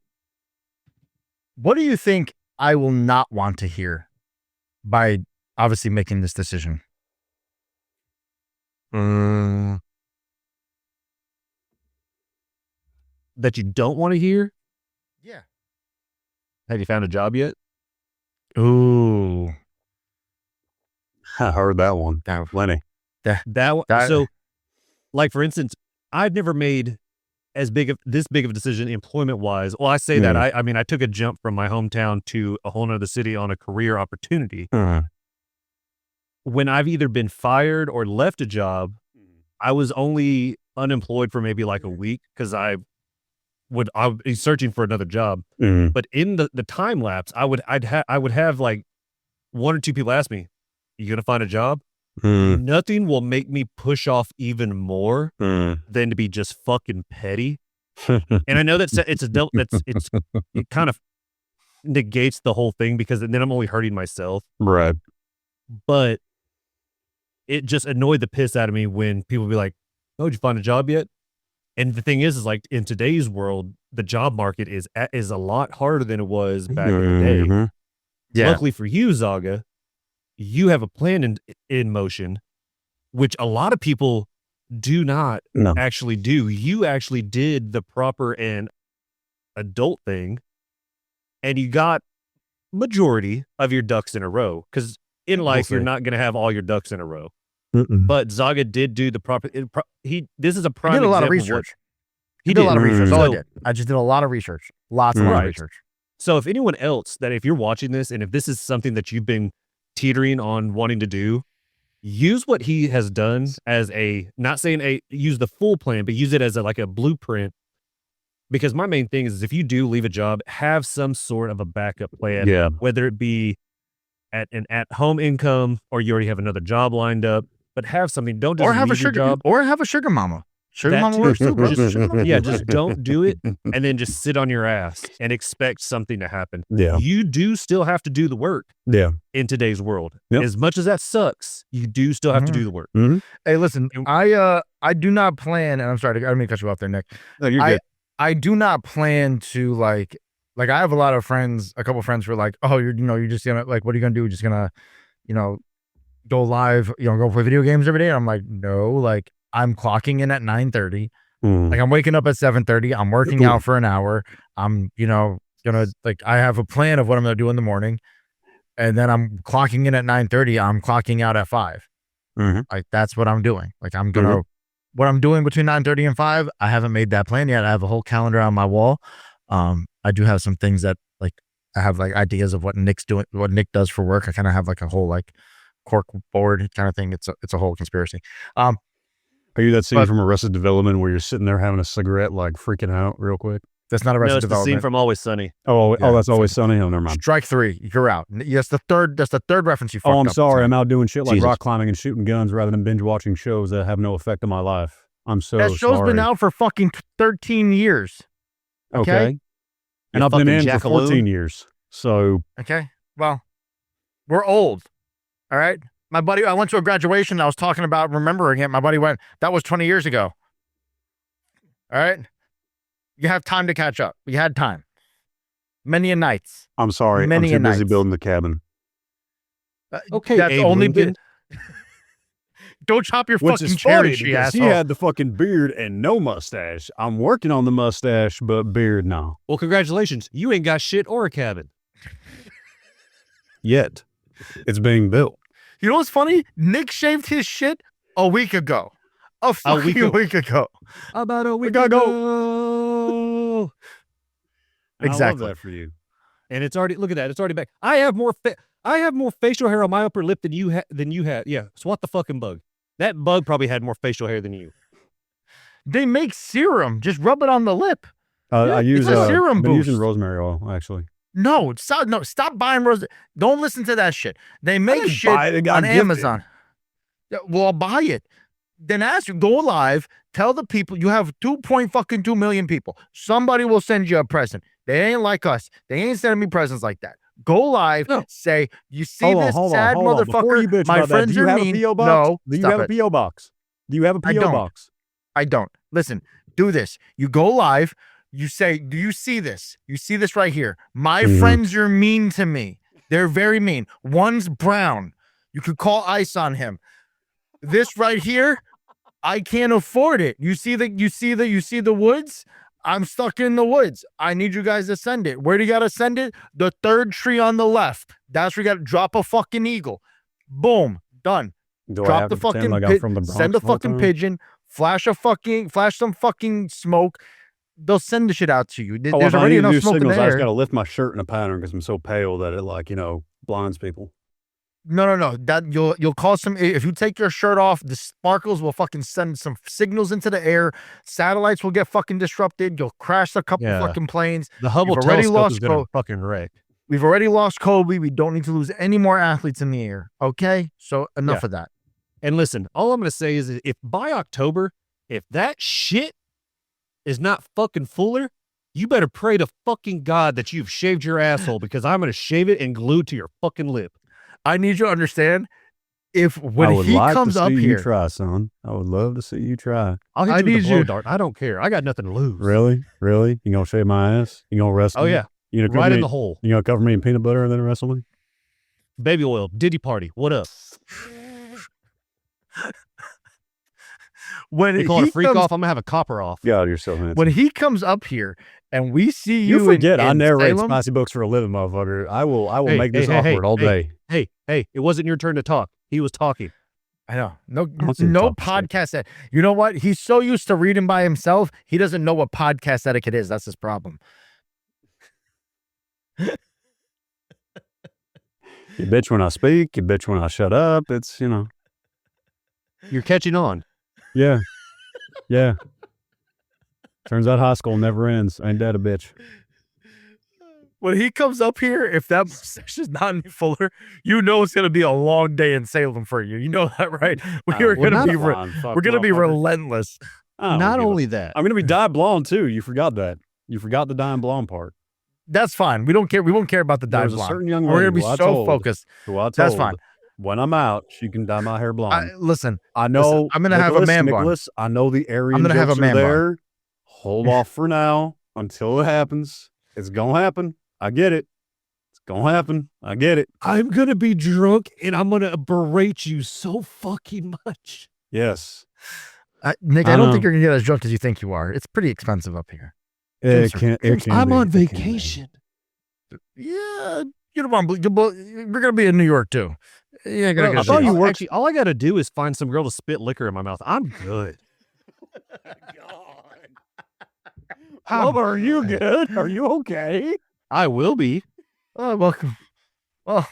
What do you think I will not want to hear by obviously making this decision? That you don't want to hear? Yeah. Have you found a job yet? Ooh. I heard that one. That, Plenty. So, like for instance, I've never made this big of a decision employment wise. Well, I say that I mean I took a jump from my hometown to a whole nother city on a career opportunity. When I've either been fired or left a job, I was only unemployed for maybe like a week because I would be searching for another job. But in the time lapse, I would have like one or two people ask me, "You gonna find a job?" Nothing will make me push off even more than to be just fucking petty. And I know it kind of negates the whole thing because then I'm only hurting myself. Right. But it just annoyed the piss out of me when people be like, "Oh, did you find a job yet?" And the thing is like in today's world, the job market is a lot harder than it was back in the day. Yeah. Luckily for you, Zaga, you have a plan in motion which a lot of people do not No. actually do. You actually did the proper and adult thing, and you got majority of your ducks in a row. Because in life, you're see. not going to have all your ducks in a row. Mm-mm. But Zaga did do the proper. This is a I prime. did a lot of example what- research. He did a lot of did. research. All I So- did. I just did a lot of research. Lots of lot of Right. research. So if anyone else that if you're watching this and if this is something that you've been teetering on wanting to do, use what he has done as not saying use the full plan, but use it as like a blueprint. Because my main thing is if you do leave a job, have some sort of a backup plan, Yeah. whether it be at home income or you already have another job lined up, but have something. Don't just Or have a leave your sugar job. or have a sugar mama. Sugar That mama too. works too, bro. Just- Sugar mama yeah, works. just don't do it and then just sit on your ass and expect something to happen. Yeah. You do still have to do the work Yeah. in today's world. Yep. As much as that sucks, you do still have to Mhm. do the work. Hey, listen, And- I do not plan, and I'm sorry, I didn't mean to cut you off there, Nick. No, you're I- good. I do not plan to like I have a lot of friends, a couple friends who are like, oh, you're just gonna like, what are you gonna do? You're just gonna, go live, go play video games every day. And I'm like, no, like I'm clocking in at 9:30. Mm. Like I'm waking up at 7:30. I'm working out for an hour. I'm, gonna like I have a plan of what I'm gonna do in the morning. And then I'm clocking in at 9:30. I'm clocking out at 5. Mhm. Like that's what I'm doing. Like I'm gonna what I'm doing between 9:30 and 5. I haven't made that plan yet. I have a whole calendar on my wall. I do have some things that like I have like ideas of what Nick's doing, what Nick does for work. I kind of have like a whole like cork board kind of thing. It's a whole conspiracy. Are you that scene but- from Arrested Development where you're sitting there having a cigarette, like freaking out real quick? That's not No, Arrested it's the scene Development. from Always Sunny. Oh, Yeah, that's always sunny. Oh, never mind. Strike 3. You're out. That's the third reference you fucked Oh, I'm up. sorry. I'm out doing shit like Jesus. rock climbing and shooting guns rather than binge watching shows that have no effect on my life. I'm so That show's sorry. been out for fucking 13 years. Okay. And You I've been fucking in for jackaloon. 14 years. So Okay. Well, we're old. All right. My buddy, I went to a graduation. I was talking about remembering it. My buddy went, that was 20 years ago. All right. You have time to catch up. We had time. Many a nights. I'm sorry. Many I'm too a busy nights. building the cabin. Okay, That's Abe only Lincoln. been. Don't chop your Which fucking is tree, funny you because he asshole. had the fucking beard and no mustache. I'm working on the mustache, but beard no. Well, congratulations. You ain't got shit or a cabin. Yet. It's being built. You know what's funny? Nick shaved his shit a week ago. A fucking week ago. About a week gotta go. ago. And Exactly. I love that for you. And it's already, look at that. It's already back. I have more facial hair on my upper lip than you had. Yeah. Swat the fucking bug. That bug probably had more facial hair than you. They make serum. Just rub it on the lip. I use a serum been using boost. rosemary oil actually. No, stop buying rose. Don't listen to that shit. They make didn't shit buy it, it got on gifted. Amazon. Yeah, well, I'll buy it. Then ask you, go live, tell the people you have 2.2 million people. Somebody will send you a present. They ain't like us. They ain't sending me presents like that. Go live, No. say, you see Hold on, this hold on, sad hold on. Before you motherfucker. bitch My about that, friends do you are have mean. a P.O. box? No, Do you stop have it. a P.O. box? Do you have a I P.O. don't. box? I don't. Listen, do this. You go live. You say, do you see this? You see this right here. My Mhm. friends are mean to me. They're very mean. One's brown. You could call ice on him. This right here, I can't afford it. You see the woods? I'm stuck in the woods. I need you guys to send it. Where do you gotta send it? The third tree on the left. That's where you gotta drop a fucking eagle. Boom. Done. Do I Drop have the to pretend fucking like I'm pi- from the Bronx send a the whole fucking time? pigeon, flash some fucking smoke. They'll send the shit out to you. Oh, There's if I already need to enough do smoke in signals, the I just air. gotta lift my shirt in a pattern because I'm so pale that it blinds people. No. That you'll cause some. If you take your shirt off, the sparkles will fucking send some signals into the air. Satellites will get fucking disrupted. You'll crash a couple Yeah. fucking planes. The Hubble You've already telescope lost is going Kobe. to fucking wreck. We've already lost Kobe. We don't need to lose any more athletes in the air. Okay, so enough Yeah. of that. And listen, all I'm going to say is if by October, if that shit is not fucking Fuller, you better pray to fucking God that you've shaved your asshole because I'm going to shave it and glue it to your fucking lip. I need you to understand. If I when would he like comes to up see you here, try, son. I would love to see you try. I'll hit I you with need a blow you- dart. I don't care. I got nothing to lose. Really? Really? You gonna shave my ass? You gonna wrestle Oh, me? yeah. You gonna cover Right me? in the hole. You gonna cover me in peanut butter and then wrestle me? Baby oil. Diddy party. What up? when They call it he a freak comes, off. I'm gonna have a copper off. God, you're so handsome. when he comes up here and we see you, You forget I in narrate Salem, spicy books for a living, motherfucker. I will Hey, make this hey, hey, awkward all hey. day. Hey, it wasn't your turn to talk. He was talking. I know. No, don't see him no talk to podcast. You know what? He's so used to reading by himself, he doesn't know what podcast etiquette is. That's his problem. You bitch when I speak. You bitch when I shut up. It's, You're catching on. yeah. Yeah. Turns out high school never ends. Ain't that a bitch? When he comes up here, if that mustache is not any fuller, you know it's gonna be a long day in Salem for you. You know that, right? We're well, gonna be We're we're gonna be relentless. Not only that, I'm gonna be dyed blonde too. You forgot that. You forgot the dying blonde part. That's fine. We don't care. We won't care about the dye There's a blonde. certain young We're gonna lady be who I so told- focused. Who I told, That's fine. When I'm out, she can dye my hair blonde. Listen, I know. listen, I'm gonna have a man bun. Nicholas, I know the area. I'm gonna have a man bun. there. Hold off for now until it happens. It's gonna happen. I get it. It's gonna happen. I get it. I'm gonna be drunk and I'm gonna berate you so fucking much. Yes. Nick, I I don't know. think you're gonna get as drunk as you think you are. It's pretty expensive up here. It can. I'm on It can be. vacation. Yeah, you don't want. We're gonna be in New York too. Yeah, Bro, gonna I thought go. you were actually. All I gotta do is find some girl to spit liquor in my mouth. I'm good. Are you good? Are you okay? I will be. Oh, welcome. Well,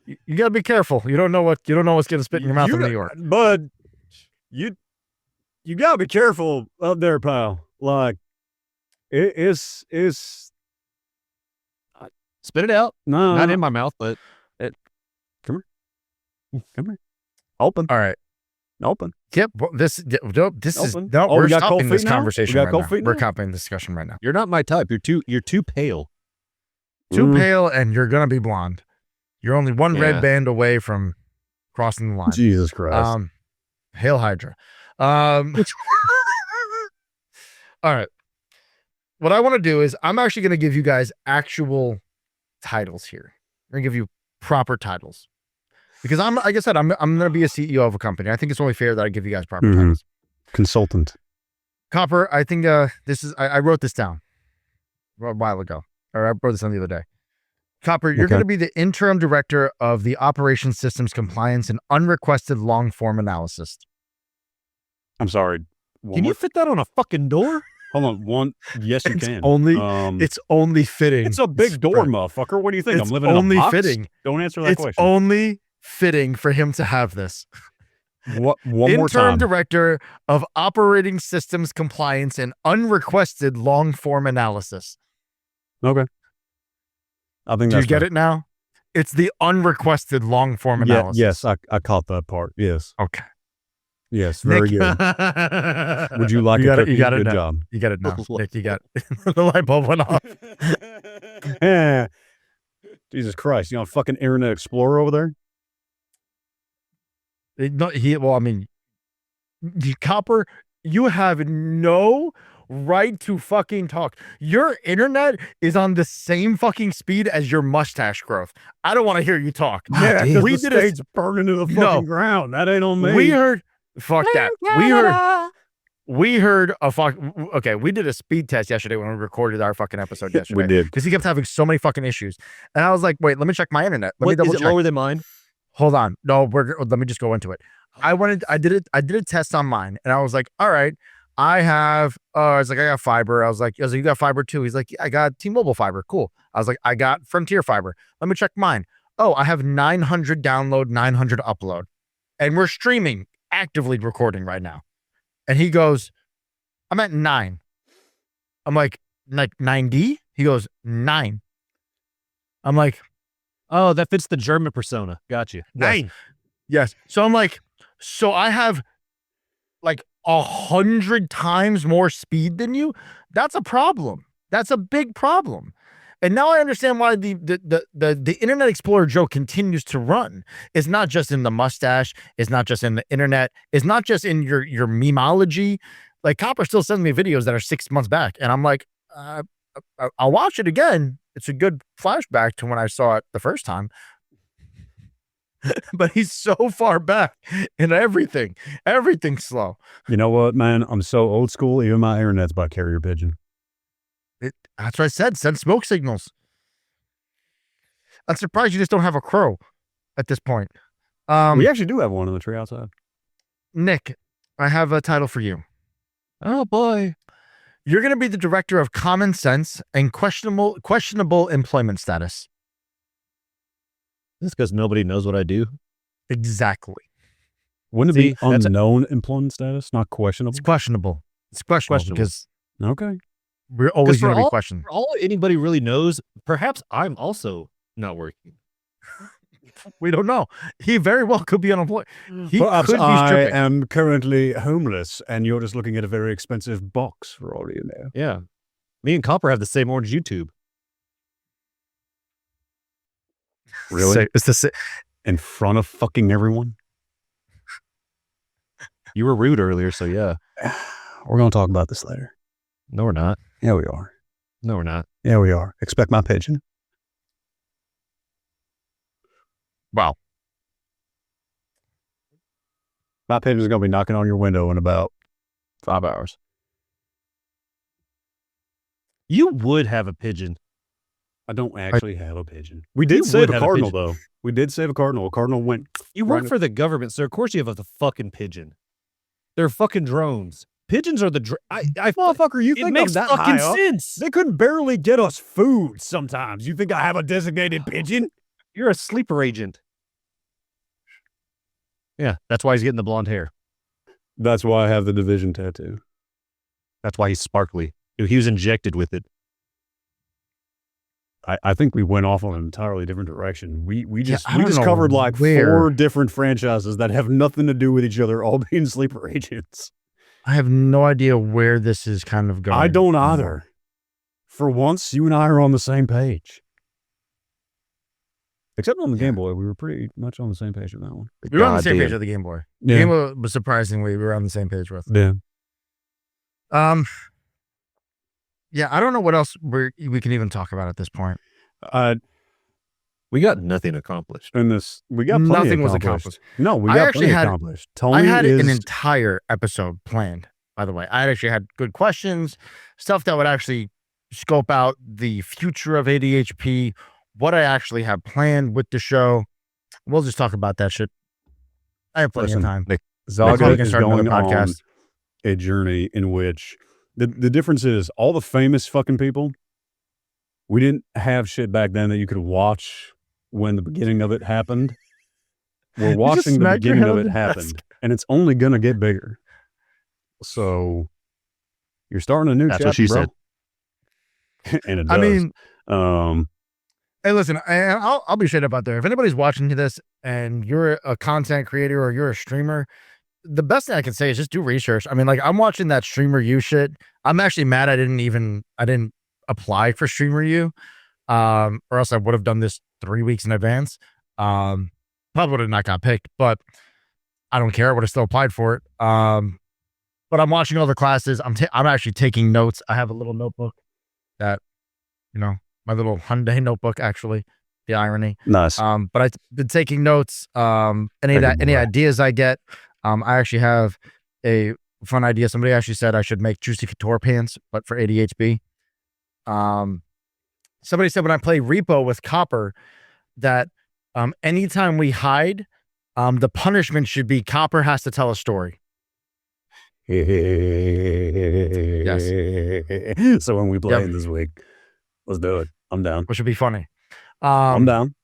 you gotta be careful. You don't know what's gonna spit in your mouth in New York. But you gotta be careful up there, pal. Like it's Spit it out. no, Not in my mouth, but come here. Open. All right. Open. Yep. Well, this is Open. no. Oh, we We're got cold stopping this feet now? conversation We got right cold now. feet We're now? stopping this discussion right now. you're not my type. You're too pale. Too Mm. pale, and you're gonna be blonde. You're only one Yeah. red band away from crossing the line. Jesus Christ. Hail Hydra. All right. What I want to do is I'm actually going to give you guys actual titles here. I'm going to give you proper titles because like I said, I'm going to be a CEO of a company. I think it's only fair that I give you guys proper Mhm. titles. Consultant. Copper, I think I wrote this down a while ago, or I wrote this down the other day. Copper, you're Okay. going to be the interim director of the operations systems compliance and unrequested long form analysis. I'm sorry. One Can you more- fit that on a fucking door? hold on? One. Yes, you It's can. only- Um, It's only fitting. it's a big door, Spread. motherfucker. What do you think? It's I'm living in only a box? fitting. Don't answer that It's question. only fitting for him to have this. One more Interim time. director of operating systems compliance and unrequested long form analysis. Okay. I think Do you that's get fine. it now? It's the unrequested long form Yeah, analysis. yes, I caught that part. Yes. Okay. Yes, very Nick- good. Would you like You a got it- cookie? you got it Good now. job. You get it now. Nick, you got it. The light bulb went off. Jesus Christ. You on fucking Internet Explorer over there? Copper, you have no right to fucking talk. Your internet is on the same fucking speed as your mustache growth. I don't want to hear you talk. Yeah, damn. we we did the a- state's burning to the fucking No. ground. That ain't on me. We heard, fuck that. We heard a fuck. Okay, we did a speed test yesterday when we recorded our fucking episode yesterday. We did. Because he kept having so many fucking issues, and I was like, wait, let me check my internet. Let me What, double is it check. lower than mine? Hold on. No, let me just go into it. I did a test on mine, and I was like, all right, I was like, I got fiber. I was like, you got fiber too? He's like, yeah, I got T-Mobile fiber. Cool. I was like, I got Frontier fiber. Let me check mine. Oh, I have 900 download, 900 upload, and we're streaming, actively recording right now. And he goes, I'm at 9. I'm like 90? He goes, 9. I'm like, Oh, that fits the German persona. Got you. Yes. Yes. So I'm like, so I have like 100 times more speed than you. That's a problem. That's a big problem. And now I understand why the Internet Explorer joke continues to run. It's not just in the mustache. It's not just in the internet. It's not just in your memeology. Like Copper still sends me videos that are 6 months back, and I'm like, I'll watch it again. It's a good flashback to when I saw it the first time. but he's so far back in everything. Everything's slow. You know what, man? I'm so old school. Even my internet's by carrier pigeon. That's what I said. Send smoke signals. I'm surprised you just don't have a crow at this point. We actually do have one in the tree outside. Nick, I have a title for you. Oh boy. You're going to be the director of common sense and questionable employment status. That's because nobody knows what I do. Exactly. Wouldn't it See, be that's unknown employment status, not questionable? It's questionable. It's questionable because Okay. we're always for going to be all- questioned. For all anybody really knows, perhaps I'm also not working. We don't know. He very well could be unemployed. He Perhaps could be I stripping. am currently homeless, and you're just looking at a very expensive box for all you know. Yeah. Me and Copper have the same orange YouTube. Really? So, it's the sa- In front of fucking everyone? You were rude earlier, so yeah. We're going to talk about this later. No, we're not. Yeah, we are. No, we're not. Yeah, we are. Expect my pigeon. Wow. My pigeon's going to be knocking on your window in about 5 hours. You would have a pigeon. I don't actually have a pigeon. We did You save would a have a cardinal, pigeon. though. We did save a cardinal. A cardinal went. You work Right. for the government, so of course you have a fucking pigeon. They're fucking drones. Pigeons are the Motherfucker, you it think makes I'm that fucking high up? sense. They couldn't barely get us food sometimes. You think I have a designated pigeon? You're a sleeper agent. Yeah, that's why he's getting the blonde hair. That's why I have the division tattoo. That's why he's sparkly. Dude, he was injected with it. I think we went off on an entirely different direction. We just I don't know covered like where. 4 different franchises that have nothing to do with each other, all being sleeper agents. I have no idea where this is kind of going. I don't either. For once, you and I are on the same page. Except on the Game Boy, we were pretty much on the same page with that one. We were on the same page with the Game Boy. Yeah. Game Boy was surprisingly we were on the same page with. Yeah. Yeah, I don't know what else we can even talk about at this point. We got nothing accomplished. In this, we got plenty Nothing was accomplished. accomplished. No, we I got actually plenty had- accomplished. I Tony had an is entire episode planned, by the way. I actually had good questions, stuff that would actually scope out the future of ADHP, what I actually have planned with the show. We'll just talk about that shit. I have plenty Listen, of time. Zaga we can is start another going on podcast. a journey in which the difference is all the famous fucking people, we didn't have shit back then that you could watch when the beginning of it happened. We're just watching the smacked your beginning head of on it the happen, desk. and it's only going to get bigger. So you're starting a new That's chapter, what she bro. said. And it I does. mean, hey, listen, I'll be straight up out there. If anybody's watching this and you're a content creator or you're a streamer, the best thing I can say is just do research. I mean, like I'm watching that Streamer U shit. I'm actually mad I didn't apply for Streamer U, or else I would have done this 3 weeks in advance. Probably would have not got picked, but I don't care. I would have still applied for it. But I'm watching all the classes. I'm actually taking notes. I have a little notebook that, my little Hyundai notebook, actually, the irony. nice. But I've been taking notes. Any ideas I get. I actually have a fun idea. Somebody actually said I should make Juicy Couture pants, but for ADHP. Somebody said when I play Repo with Copper that anytime we hide, the punishment should be Copper has to tell a story. So when we play this week, let's do it. I'm down. Which would be funny. I'm down.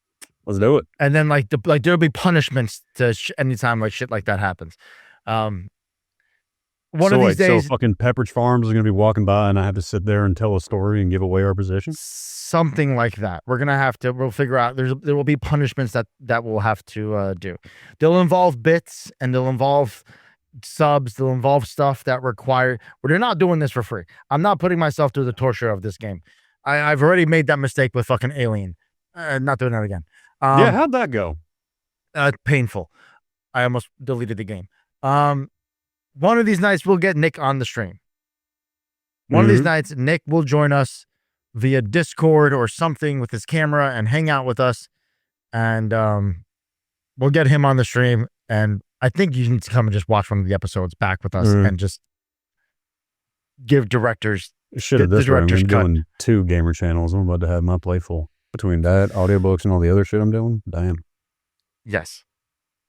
Let's do it. And then there'll be punishments to anytime like shit like that happens. One of these days, so fucking Pepperidge Farms is gonna be walking by, and I have to sit there and tell a story and give away our position. something like that. We'll figure out. There will be punishments that we'll have to do. They'll involve bits and they'll involve subs. They'll involve stuff that require. We're not doing this for free. I'm not putting myself through the torture of this game. I've already made that mistake with fucking Alien. Not doing that again. Yeah, how'd that go? Painful. I almost deleted the game. One of these nights we'll get Nick on the stream. One of these nights, Nick will join us via Discord or something with his camera and hang out with us. And we'll get him on the stream, and I think you need to come and just watch one of the episodes back with us and just give directors. Shit, at the this rate, I'm director's cut. doing 2 gamer channels. I'm about to have my plate full. Between that, audiobooks, and all the other shit I'm doing, damn. Yes.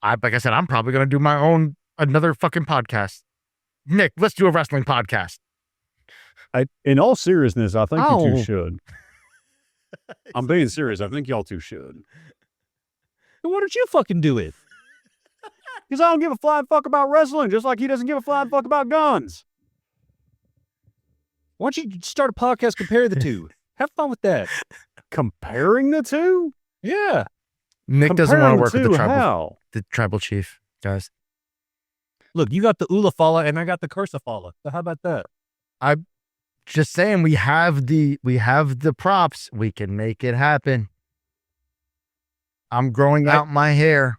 Like I said, I'm probably going to do another fucking podcast. Nick, let's do a wrestling podcast. In all seriousness, I think you Ow. two should. I'm being serious. I think y'all two should. Why don't you fucking do it? Because I don't give a flying fuck about wrestling, just like he doesn't give a flying fuck about guns. Why don't you start a podcast, compare the two? Have fun with that. Comparing the two? Yeah. Nick doesn't want to work with how? the tribal chief, guys. Look, you got the Ulafala and I got the Kursafala. So how about that? Just saying, we have the props. We can make it happen. I'm growing out my hair.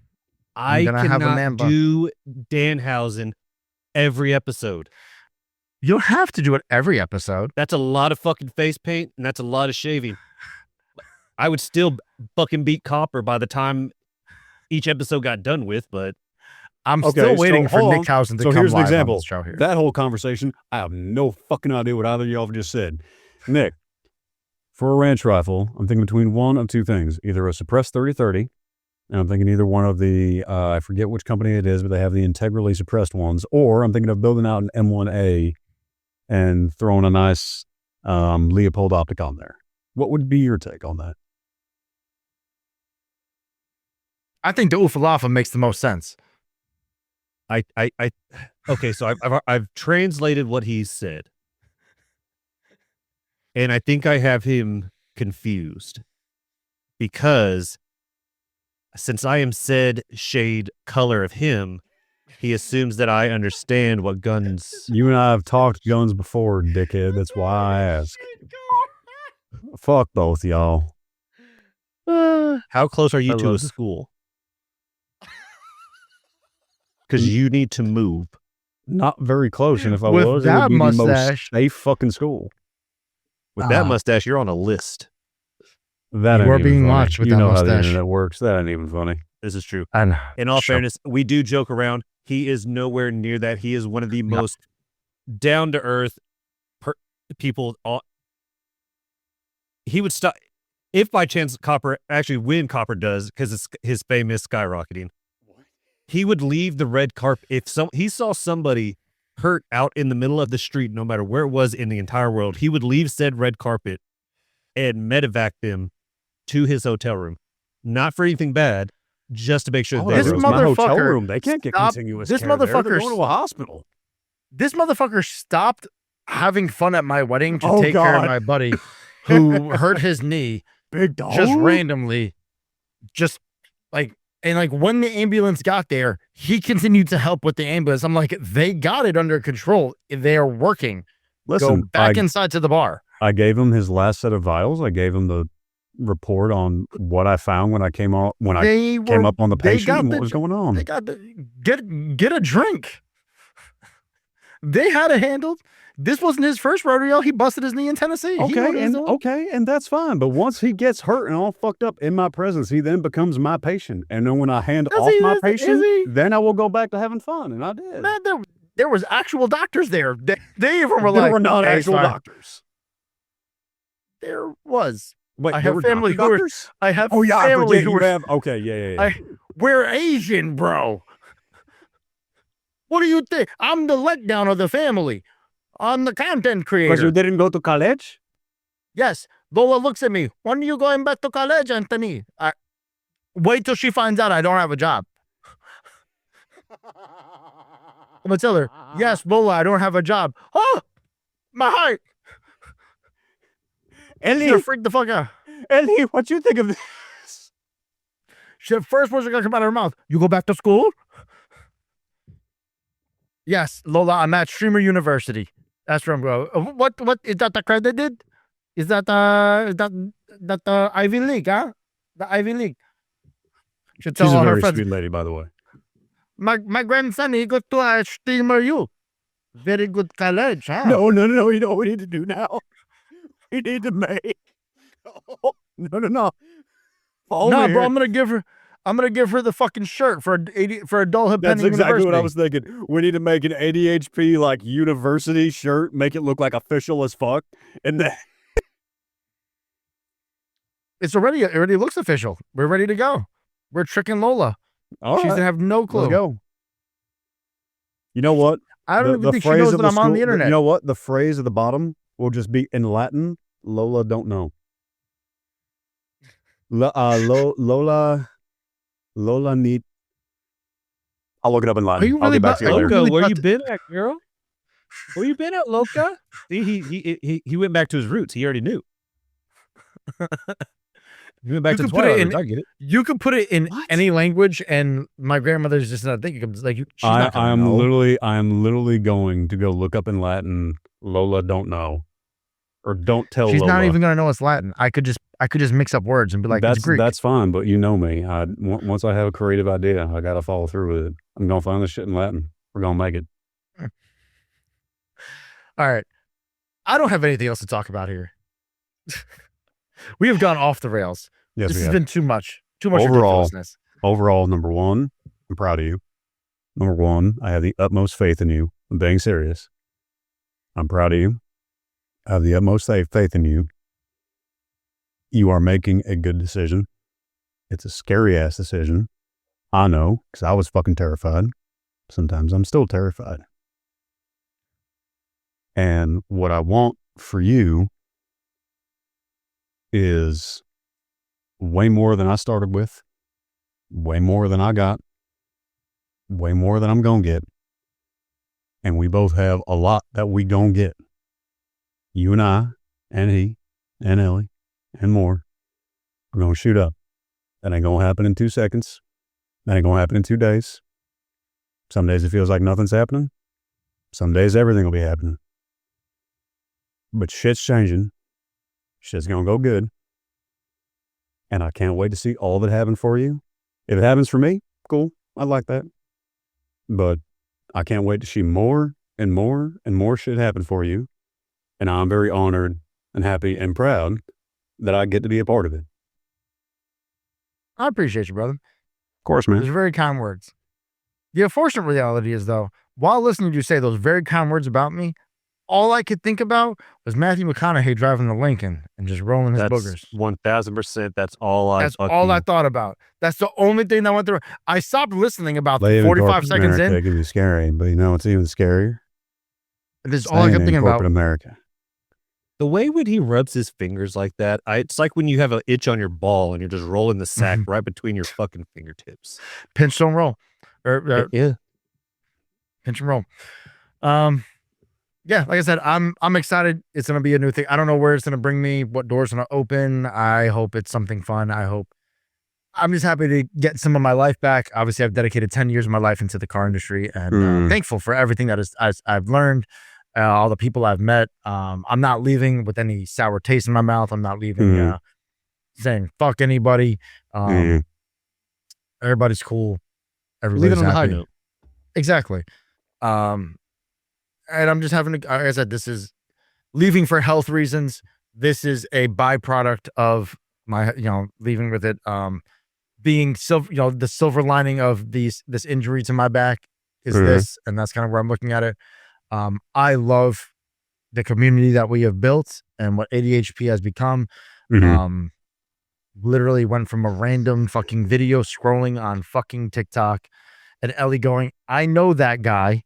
I gonna have a cannot man bun. do Danhausen every episode. You don't have to do it every episode. That's a lot of fucking face paint and that's a lot of shaving. I would still fucking beat Copper by the time each episode got done with, but I'm Okay, still waiting so for hold Nick on. Housen to So come here's an live example. on the show here. That whole conversation, I have no fucking idea what either of y'all have just said. Nick, for a ranch rifle, I'm thinking between one of two things. Either a suppressed 30-30, and I'm thinking either one of the, I forget which company it is, but they have the integrally suppressed ones, or I'm thinking of building out an M1A and throwing a nice Leopold optic on there. What would be your take on that? I think the Ufalafa makes the most sense. okay, so I've translated what he said. And I think I have him confused because since I am said shade color of him, he assumes that I understand what guns. You and I have talked guns before, dickhead. That's why I ask. Fuck both y'all. How close are you I to a love- school? Because you need to move. Not very close, and if I With was, it that would be the most mustache- safe fucking school. With that mustache, you're on a list. That You ain't are even being funny. watched with you that know how the mustache. internet works. That ain't even funny. This is true. And In all Sure. fairness, we do joke around. He is nowhere near that. He is one of the No. most down to earth people. He would stop if by chance Copper actually when Copper does because his fame is skyrocketing. He would leave the red carpet if he saw somebody hurt out in the middle of the street, no matter where it was in the entire world. He would leave said red carpet and medevac them to his hotel room, not for anything bad, just to make sure Oh, they this that were was my hotel motherfucker room. They can't get stopped- continuous this care there. They're motherfucker going to a hospital. this motherfucker stopped having fun at my wedding to Oh, take care of God. my buddy who hurt his knee Big dog. just randomly. And when the ambulance got there, he continued to help with the ambulance. I'm like, they got it under control. They're working. Listen, Go back inside to the bar. I gave him his last set of vials. I gave him the report on what I found when I came up on the patient and what was going on. They got get a drink. They had it handled. This wasn't his first rodeo. He busted his knee in Tennessee. He knew what he was doing. And that's fine. But once he gets hurt and all fucked up in my presence, he then becomes my patient. And then when I hand Does off he? my Is patient, he? then I will go back to having fun. And I did. Man, there was actual doctors there. They even were There like, were not "Hey, actual fine." doctors. There was. Wait, I there have were family not who were- doctors? I have Oh yeah, I family forget who you were. have. Okay, yeah. We're Asian, bro. What do you think? I'm the letdown of the family. I'm the content Because you creator. didn't go to college. Yes. Lola looks at me. When are you going back to college, Anthony? Wait till she finds out I don't have a job. I'm gonna tell her, yes, Lola, I don't have a job. Oh, my heart. Ellie, She'll freak the fuck out. Ellie, what you think of this? She, first words are gonna come out of her mouth. You go back to school? Yes, Lola, I'm at Streamer University. That's where I'm going. What is that accredited? Is that the Ivy League, huh? The Ivy League. Should tell She's a all her very friends. sweet lady, by the way. My grandson, he goes to a Streamer U. Very good college, huh? No. You know what we need to do now? We need to make. No. Follow No, me bro, here. I'm gonna give her. I'm gonna give her the fucking shirt for Adulthood That's Pending exactly what I University. was thinking. We need to make an ADHP like university shirt, make it look like official as fuck, and then It already looks official. We're ready to go. We're tricking Lola. all She's right, gonna have no clue. let's go. You know what? I don't even think she knows that I'm on the internet. You know what? The phrase at the bottom will just be in Latin. Lola don't know. Lola need. I'll look it up in Latin. Are you I'll really get back to you are you later. Loca, really where about you to- been at, girl? Where you been at, Loca? See, he went back to his roots. He already knew. He went back You to could put it Twilight. in- I get it. You can put it in What? any language, and my grandmother's just not thinking. Like, she's not I gonna am know. literally going to go look up in Latin. Lola don't know, or don't tell She's Lola. not even gonna know it's Latin. I could just mix up words and be like, it's Greek. That's fine, but you know me. Once I have a creative idea, I gotta follow through with it. I'm gonna find this shit in Latin. We're gonna make it. All right. I don't have anything else to talk about here. We have gone off the rails. Yes, This we has have. been too much. Too much Overall. ridiculousness. Overall, number one, I'm proud of you. Number one, I have the utmost faith in you. I'm being serious. I'm proud of you. I have the utmost faith in you. You are making a good decision. It's a scary ass decision. I know, because I was fucking terrified. Sometimes I'm still terrified. And what I want for you is way more than I started with, way more than I got, way more than I'm going to get. And we both have a lot that we going to get. You and I, and he, and Ellie, and more. We're going to shoot up. That ain't going to happen in 2 seconds. That ain't going to happen in 2 days. Some days it feels like nothing's happening. Some days everything will be happening. But shit's changing. Shit's going to go good. And I can't wait to see all of it happen for you. If it happens for me, cool. I like that. But I can't wait to see more and more and more shit happen for you. And I'm very honored and happy and proud that I get to be a part of it. I appreciate you, brother. Of course, man. Those are very kind words. The unfortunate reality is, though, while listening to you say those very kind words about me, all I could think about was Matthew McConaughey driving the Lincoln and just rolling his boogers. 1000%. That's all That's all I thought about. That's the only thing that went through. I stopped listening about Living 45 corporate seconds America in. can be scary, but you know what's even scarier? This is all I kept Staying in thinking corporate about. America. The way when he rubs his fingers like that, it's like when you have an itch on your ball and you're just rolling the sack right between your fucking fingertips. Pinch, don't roll. Or, Yeah. pinch and roll. Yeah, like I said, I'm excited. It's gonna be a new thing. I don't know where it's gonna bring me, what doors gonna open. I hope it's something fun. I'm just happy to get some of my life back. Obviously, I've dedicated 10 years of my life into the car industry, and thankful for everything that I've learned, all the people I've met. I'm not leaving with any sour taste in my mouth. I'm not leaving saying fuck anybody. Everybody's cool. Everybody's Leaving on a high happy. note. Exactly. And I'm just having to, like I said, this is leaving for health reasons. This is a byproduct of my, leaving with it. Being silver, the silver lining of this injury to my back is this, and that's kind of where I'm looking at it. I love the community that we have built and what ADHP has become. Literally went from a random fucking video scrolling on fucking TikTok and Ellie going, I know that guy.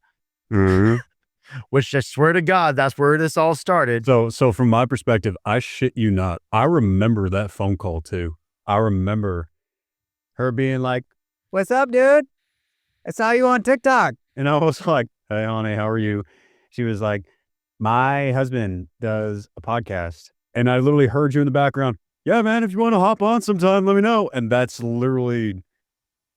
Which I swear to God, that's where this all started. So from my perspective, I shit you not. I remember that phone call too. I remember her being like, "What's up, dude? I saw you on TikTok." And I was like, "Hey, honey, how are you?" She was like, "My husband does a podcast." And I literally heard you in the background. "Yeah, man, if you want to hop on sometime, let me know." And that's literally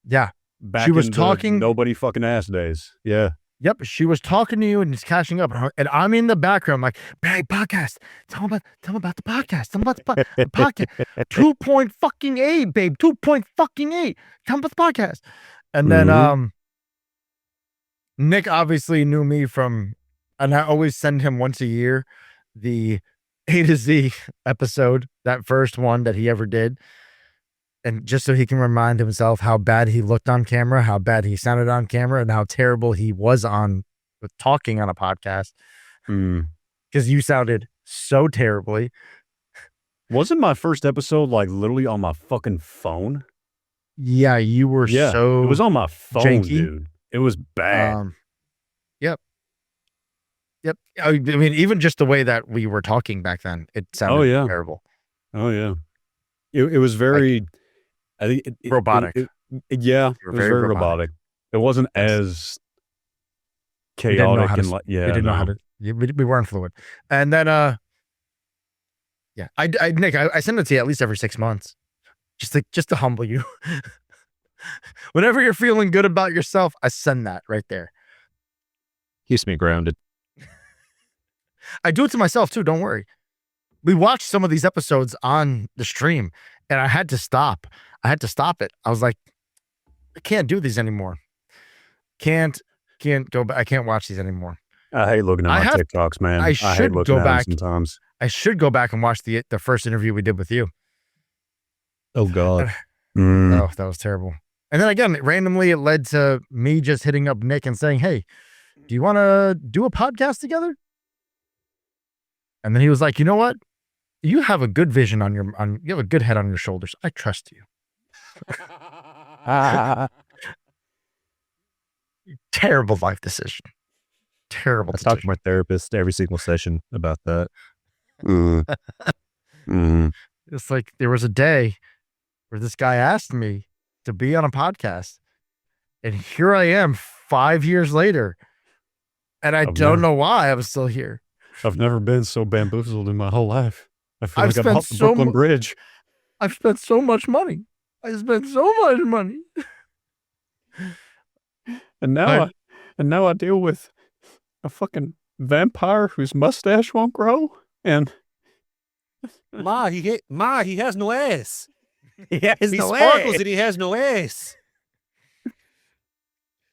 back She was in the talking- nobody fucking ass days. Yeah. Yep, she was talking to you and just catching up, and I'm in the background like, "Hey, podcast, tell me about the podcast, tell me about the podcast, 2.8, babe, 2.8, tell me about the podcast." And then Nick obviously knew me from, and I always send him once a year the A to Z episode, that first one that he ever did. And just so he can remind himself how bad he looked on camera, how bad he sounded on camera, and how terrible he was on with talking on a podcast. Because you sounded so terribly. Wasn't my first episode like literally on my fucking phone? Yeah, you were so it was on my phone, janky. dude. It was bad. Yep. I mean, even just the way that we were talking back then, it sounded terrible. Oh yeah. It was very, I think robotic. It was very robotic. It wasn't as chaotic and like, we didn't know how to. We weren't fluid. And then, Nick, I send it to you at least every 6 months, just to humble you. Whenever you're feeling good about yourself, I send that right there. Keeps me grounded. I do it to myself too. Don't worry. We watched some of these episodes on the stream, and I had to stop. It. I was like, I can't do these anymore. Can't go back. I can't watch these anymore. I hate looking at my TikToks, man. I hate should looking go at them back sometimes. I should go back and watch the first interview we did with you. Oh God. Oh, that was terrible. And then again, randomly, it led to me just hitting up Nick and saying, "Hey, do you want to do a podcast together?" And then he was like, "You know what? You have a good vision you have a good head on your shoulders. I trust you." Terrible life decision. Terrible. I talk to my therapist every single session about that. It's like there was a day where this guy asked me to be on a podcast, and here I am 5 years later, and I don't know why I'm still here. I've never been so bamboozled in my whole life. I feel I've like I'm off the Brooklyn Bridge. I've spent so much money. I spent so much money. And now I deal with a fucking vampire whose mustache won't grow. And Ma, he has no ass. He has He no sparkles ass. and he has no ass.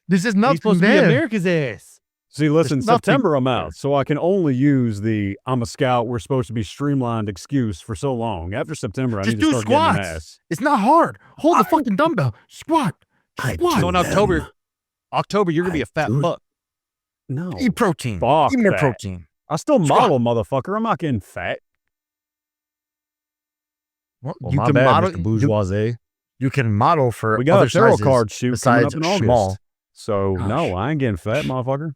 This is He's nothing supposed to be bad. America's ass. see, listen, There's nothing- September I'm out, so I can only use the "I'm a scout, we're supposed to be streamlined" excuse for so long. After September, I Just need to do start getting an squats. ass. It's not hard. Hold the fucking dumbbell. Squat. Squat. So in October, you're gonna be a fat fuck. No, Eat protein. Fuck Eat more that. protein. I still Squat. model, motherfucker. I'm not getting fat. Well, Well, you my can bad, model. Mr. Bourgeoisie. You can model for We got other a tarot sizes card shoot coming besides up in August. small. So Gosh. no, I ain't getting fat, motherfucker.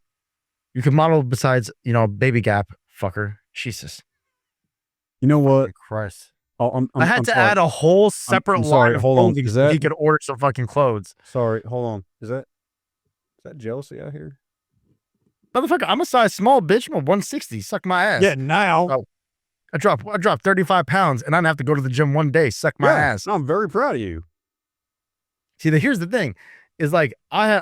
You can model besides, baby gap, fucker. Jesus. You know what? Fucking Christ. I I had to add a whole separate I'm sorry, line of hold on. clothing Is so that- he could order some fucking clothes. Sorry, hold on. Is that jealousy out here? Motherfucker, I'm a size small, bitch. I'm a 160. Suck my ass. Yeah, now. Oh, I dropped 35 pounds and I didn't have to go to the gym one day. Suck my ass. I'm very proud of you. See, here's the thing. Is like I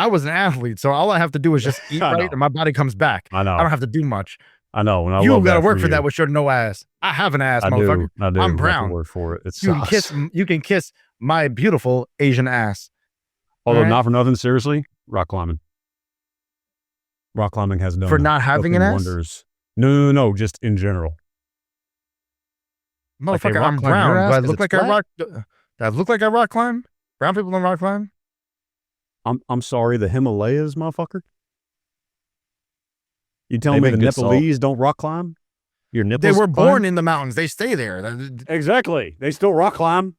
was an athlete, so all I have to do is just eat I right know. and my body comes back. I know. I don't have to do much. I know. And I You love gotta that work for you. that with your no ass. I have an ass, I motherfucker. do. I do. I'm have to brown. work for it. It You can sucks. kiss my beautiful Asian ass. Although Alright? not for nothing, seriously, rock climbing. Rock climbing has done For not having an fucking ass? wonders. No, just in general. Like they Motherfucker, rock I'm climb your brown. ass Do I 'cause look it's like I flat? rock? Do I look like I rock climb? Brown people don't rock climb. I'm sorry, the Himalayas, motherfucker. You telling They me the make good salt. Nepalese don't rock climb? Your They nipples. were climb? born in the mountains. They stay there Exactly. They still rock climb.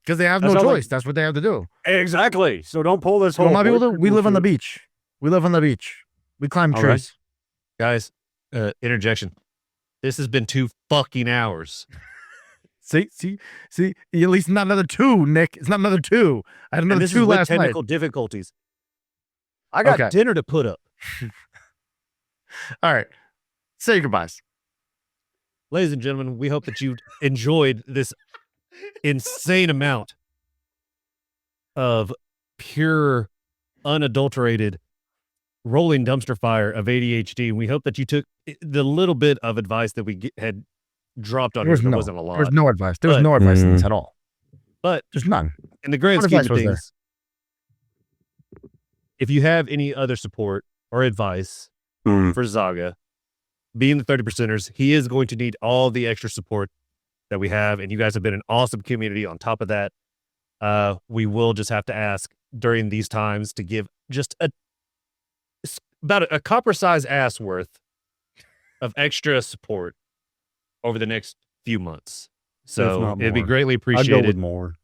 because they have That's no how they- choice. That's what they have to do. Exactly. So don't pull this So whole. my people do. white We live on the bullshit. beach. We live on the beach. We climb All right. trees. Guys, interjection. This has been 2 fucking hours. See. At least not another 2, Nick. It's not another 2. I had And another this 2 is with last night. technical difficulties. I got Okay. dinner to put up. All right. Say your goodbyes. Ladies and gentlemen, we hope that you enjoyed this insane amount of pure, unadulterated, rolling dumpster fire of ADHD. And we hope that you took the little bit of advice that we had dropped on There here. was There wasn't a lot. There was no advice. There was But- no advice in this at all. But There's none. in the grand What scheme advice of was there? things, if you have any other support or advice for Zaga, being the 30%ers, he is going to need all the extra support that we have, and you guys have been an awesome community on top of that. We will just have to ask during these times to give just about a copper-sized ass worth of extra support over the next few months. So not it'd be more. greatly I'd go appreciated. with more.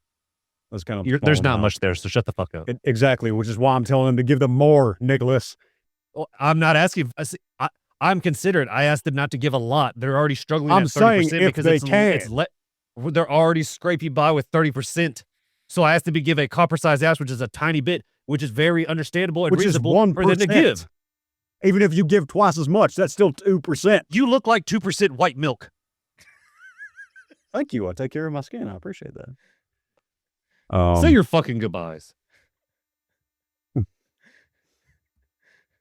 That's kind of There's falling not out. much there, so shut the fuck up. Exactly, which is why I'm telling them to give them more, Nicholas. Well, I'm not asking. I'm considerate. I asked them not to give a lot. They're already struggling I'm at 30% saying if because they they're already scraping by with 30%. So I asked them to give a copper-sized ass, which is a tiny bit, which is very understandable and Which is reasonable 1%. for them to give. Even if you give twice as much, that's still 2%. You look like 2% white milk. Thank you. I take care of my skin. I appreciate that. Say your fucking goodbyes.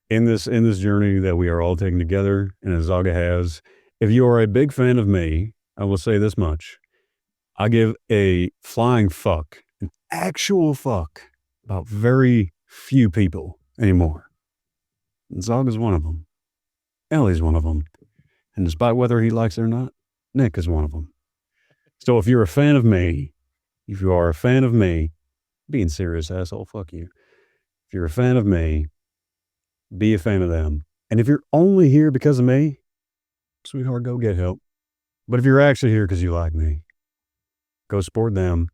in this journey that we are all taking together, and as Zaga has, if you are a big fan of me, I will say this much. I give a flying fuck, an actual fuck, about very few people anymore. And Zaga's one of them. Ellie's one of them. And despite whether he likes it or not, Nick is one of them. So if you're a fan of me, if you are a fan of me, being serious, asshole, fuck you. If you're a fan of me, be a fan of them. And if you're only here because of me, sweetheart, go get help. But if you're actually here because you like me, go support them.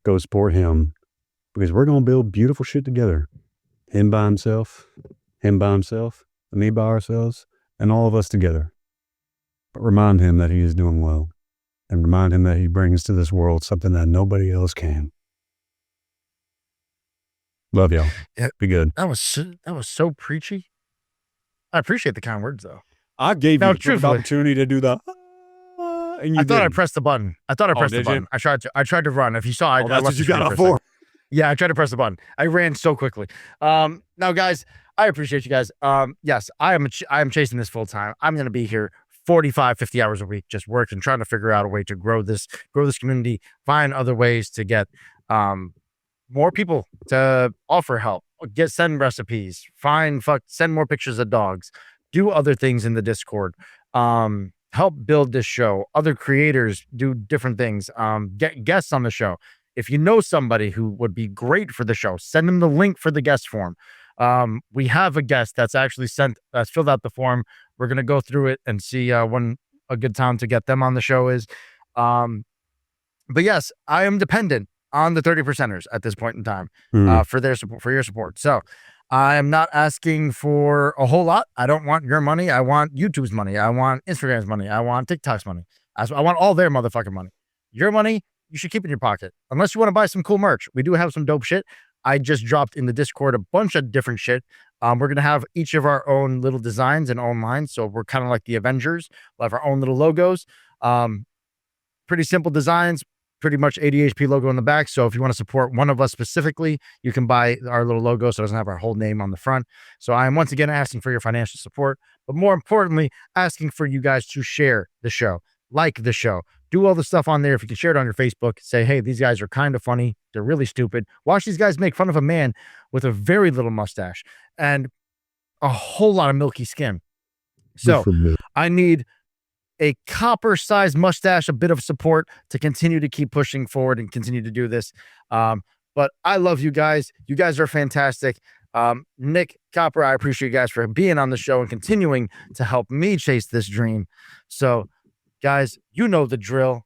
Go support him. Because we're going to build beautiful shit together. Him by himself, and me by ourselves, and all of us together. But remind him that he is doing well. And remind him that he brings to this world something that nobody else can. Love y'all. Yeah. Be good. That was so preachy. I appreciate the kind words though. I gave Now, you the truthfully- opportunity to do the and you I thought I didn't. pressed the button. I pressed the did you? button. I tried to run. If you saw, I Oh, that's left what you the screen got for off a second. for. Yeah, I tried to press the button. I ran so quickly. Now, guys, I appreciate you guys. Yes, I am chasing this full time. I'm going to be here 45, 50 hours a week, just working, trying to figure out a way to grow this community, find other ways to get more people to offer help, send recipes, send more pictures of dogs, do other things in the Discord, help build this show. Other creators do different things. Get guests on the show. If you know somebody who would be great for the show, send them the link for the guest form. We have a guest that's actually filled out the form. We're going to go through it and see when a good time to get them on the show is. But yes, I am dependent on the 30%ers at this point in time for their support, for your support. So I am not asking for a whole lot. I don't want your money. I want YouTube's money. I want Instagram's money. I want TikTok's money. I want all their motherfucking money. Your money, you should keep in your pocket. Unless you want to buy some cool merch. We do have some dope shit. I just dropped in the Discord a bunch of different shit. We're going to have each of our own little designs and own lines. So we're kind of like the Avengers. We'll have our own little logos. Pretty simple designs, pretty much ADHP logo on the back. So if you want to support one of us specifically, you can buy our little logo so it doesn't have our whole name on the front. So I am once again asking for your financial support, but more importantly, asking for you guys to share the show, like the show, do all the stuff on there. If you can share it on your Facebook, say, hey, these guys are kind of funny. They're really stupid. Watch these guys make fun of a man with a very little mustache and a whole lot of milky skin. So I need a copper-sized mustache, a bit of support to continue to keep pushing forward and continue to do this. But I love you guys. You guys are fantastic. Nick, Copper, I appreciate you guys for being on the show and continuing to help me chase this dream. So, guys, you know the drill.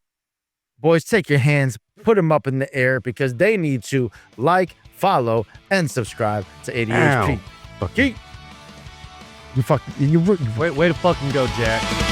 Boys, take your hands, put them up in the air because they need to like, follow, and subscribe to ADHP. Ow. Okay. You fucking, Way to fucking go, Jack.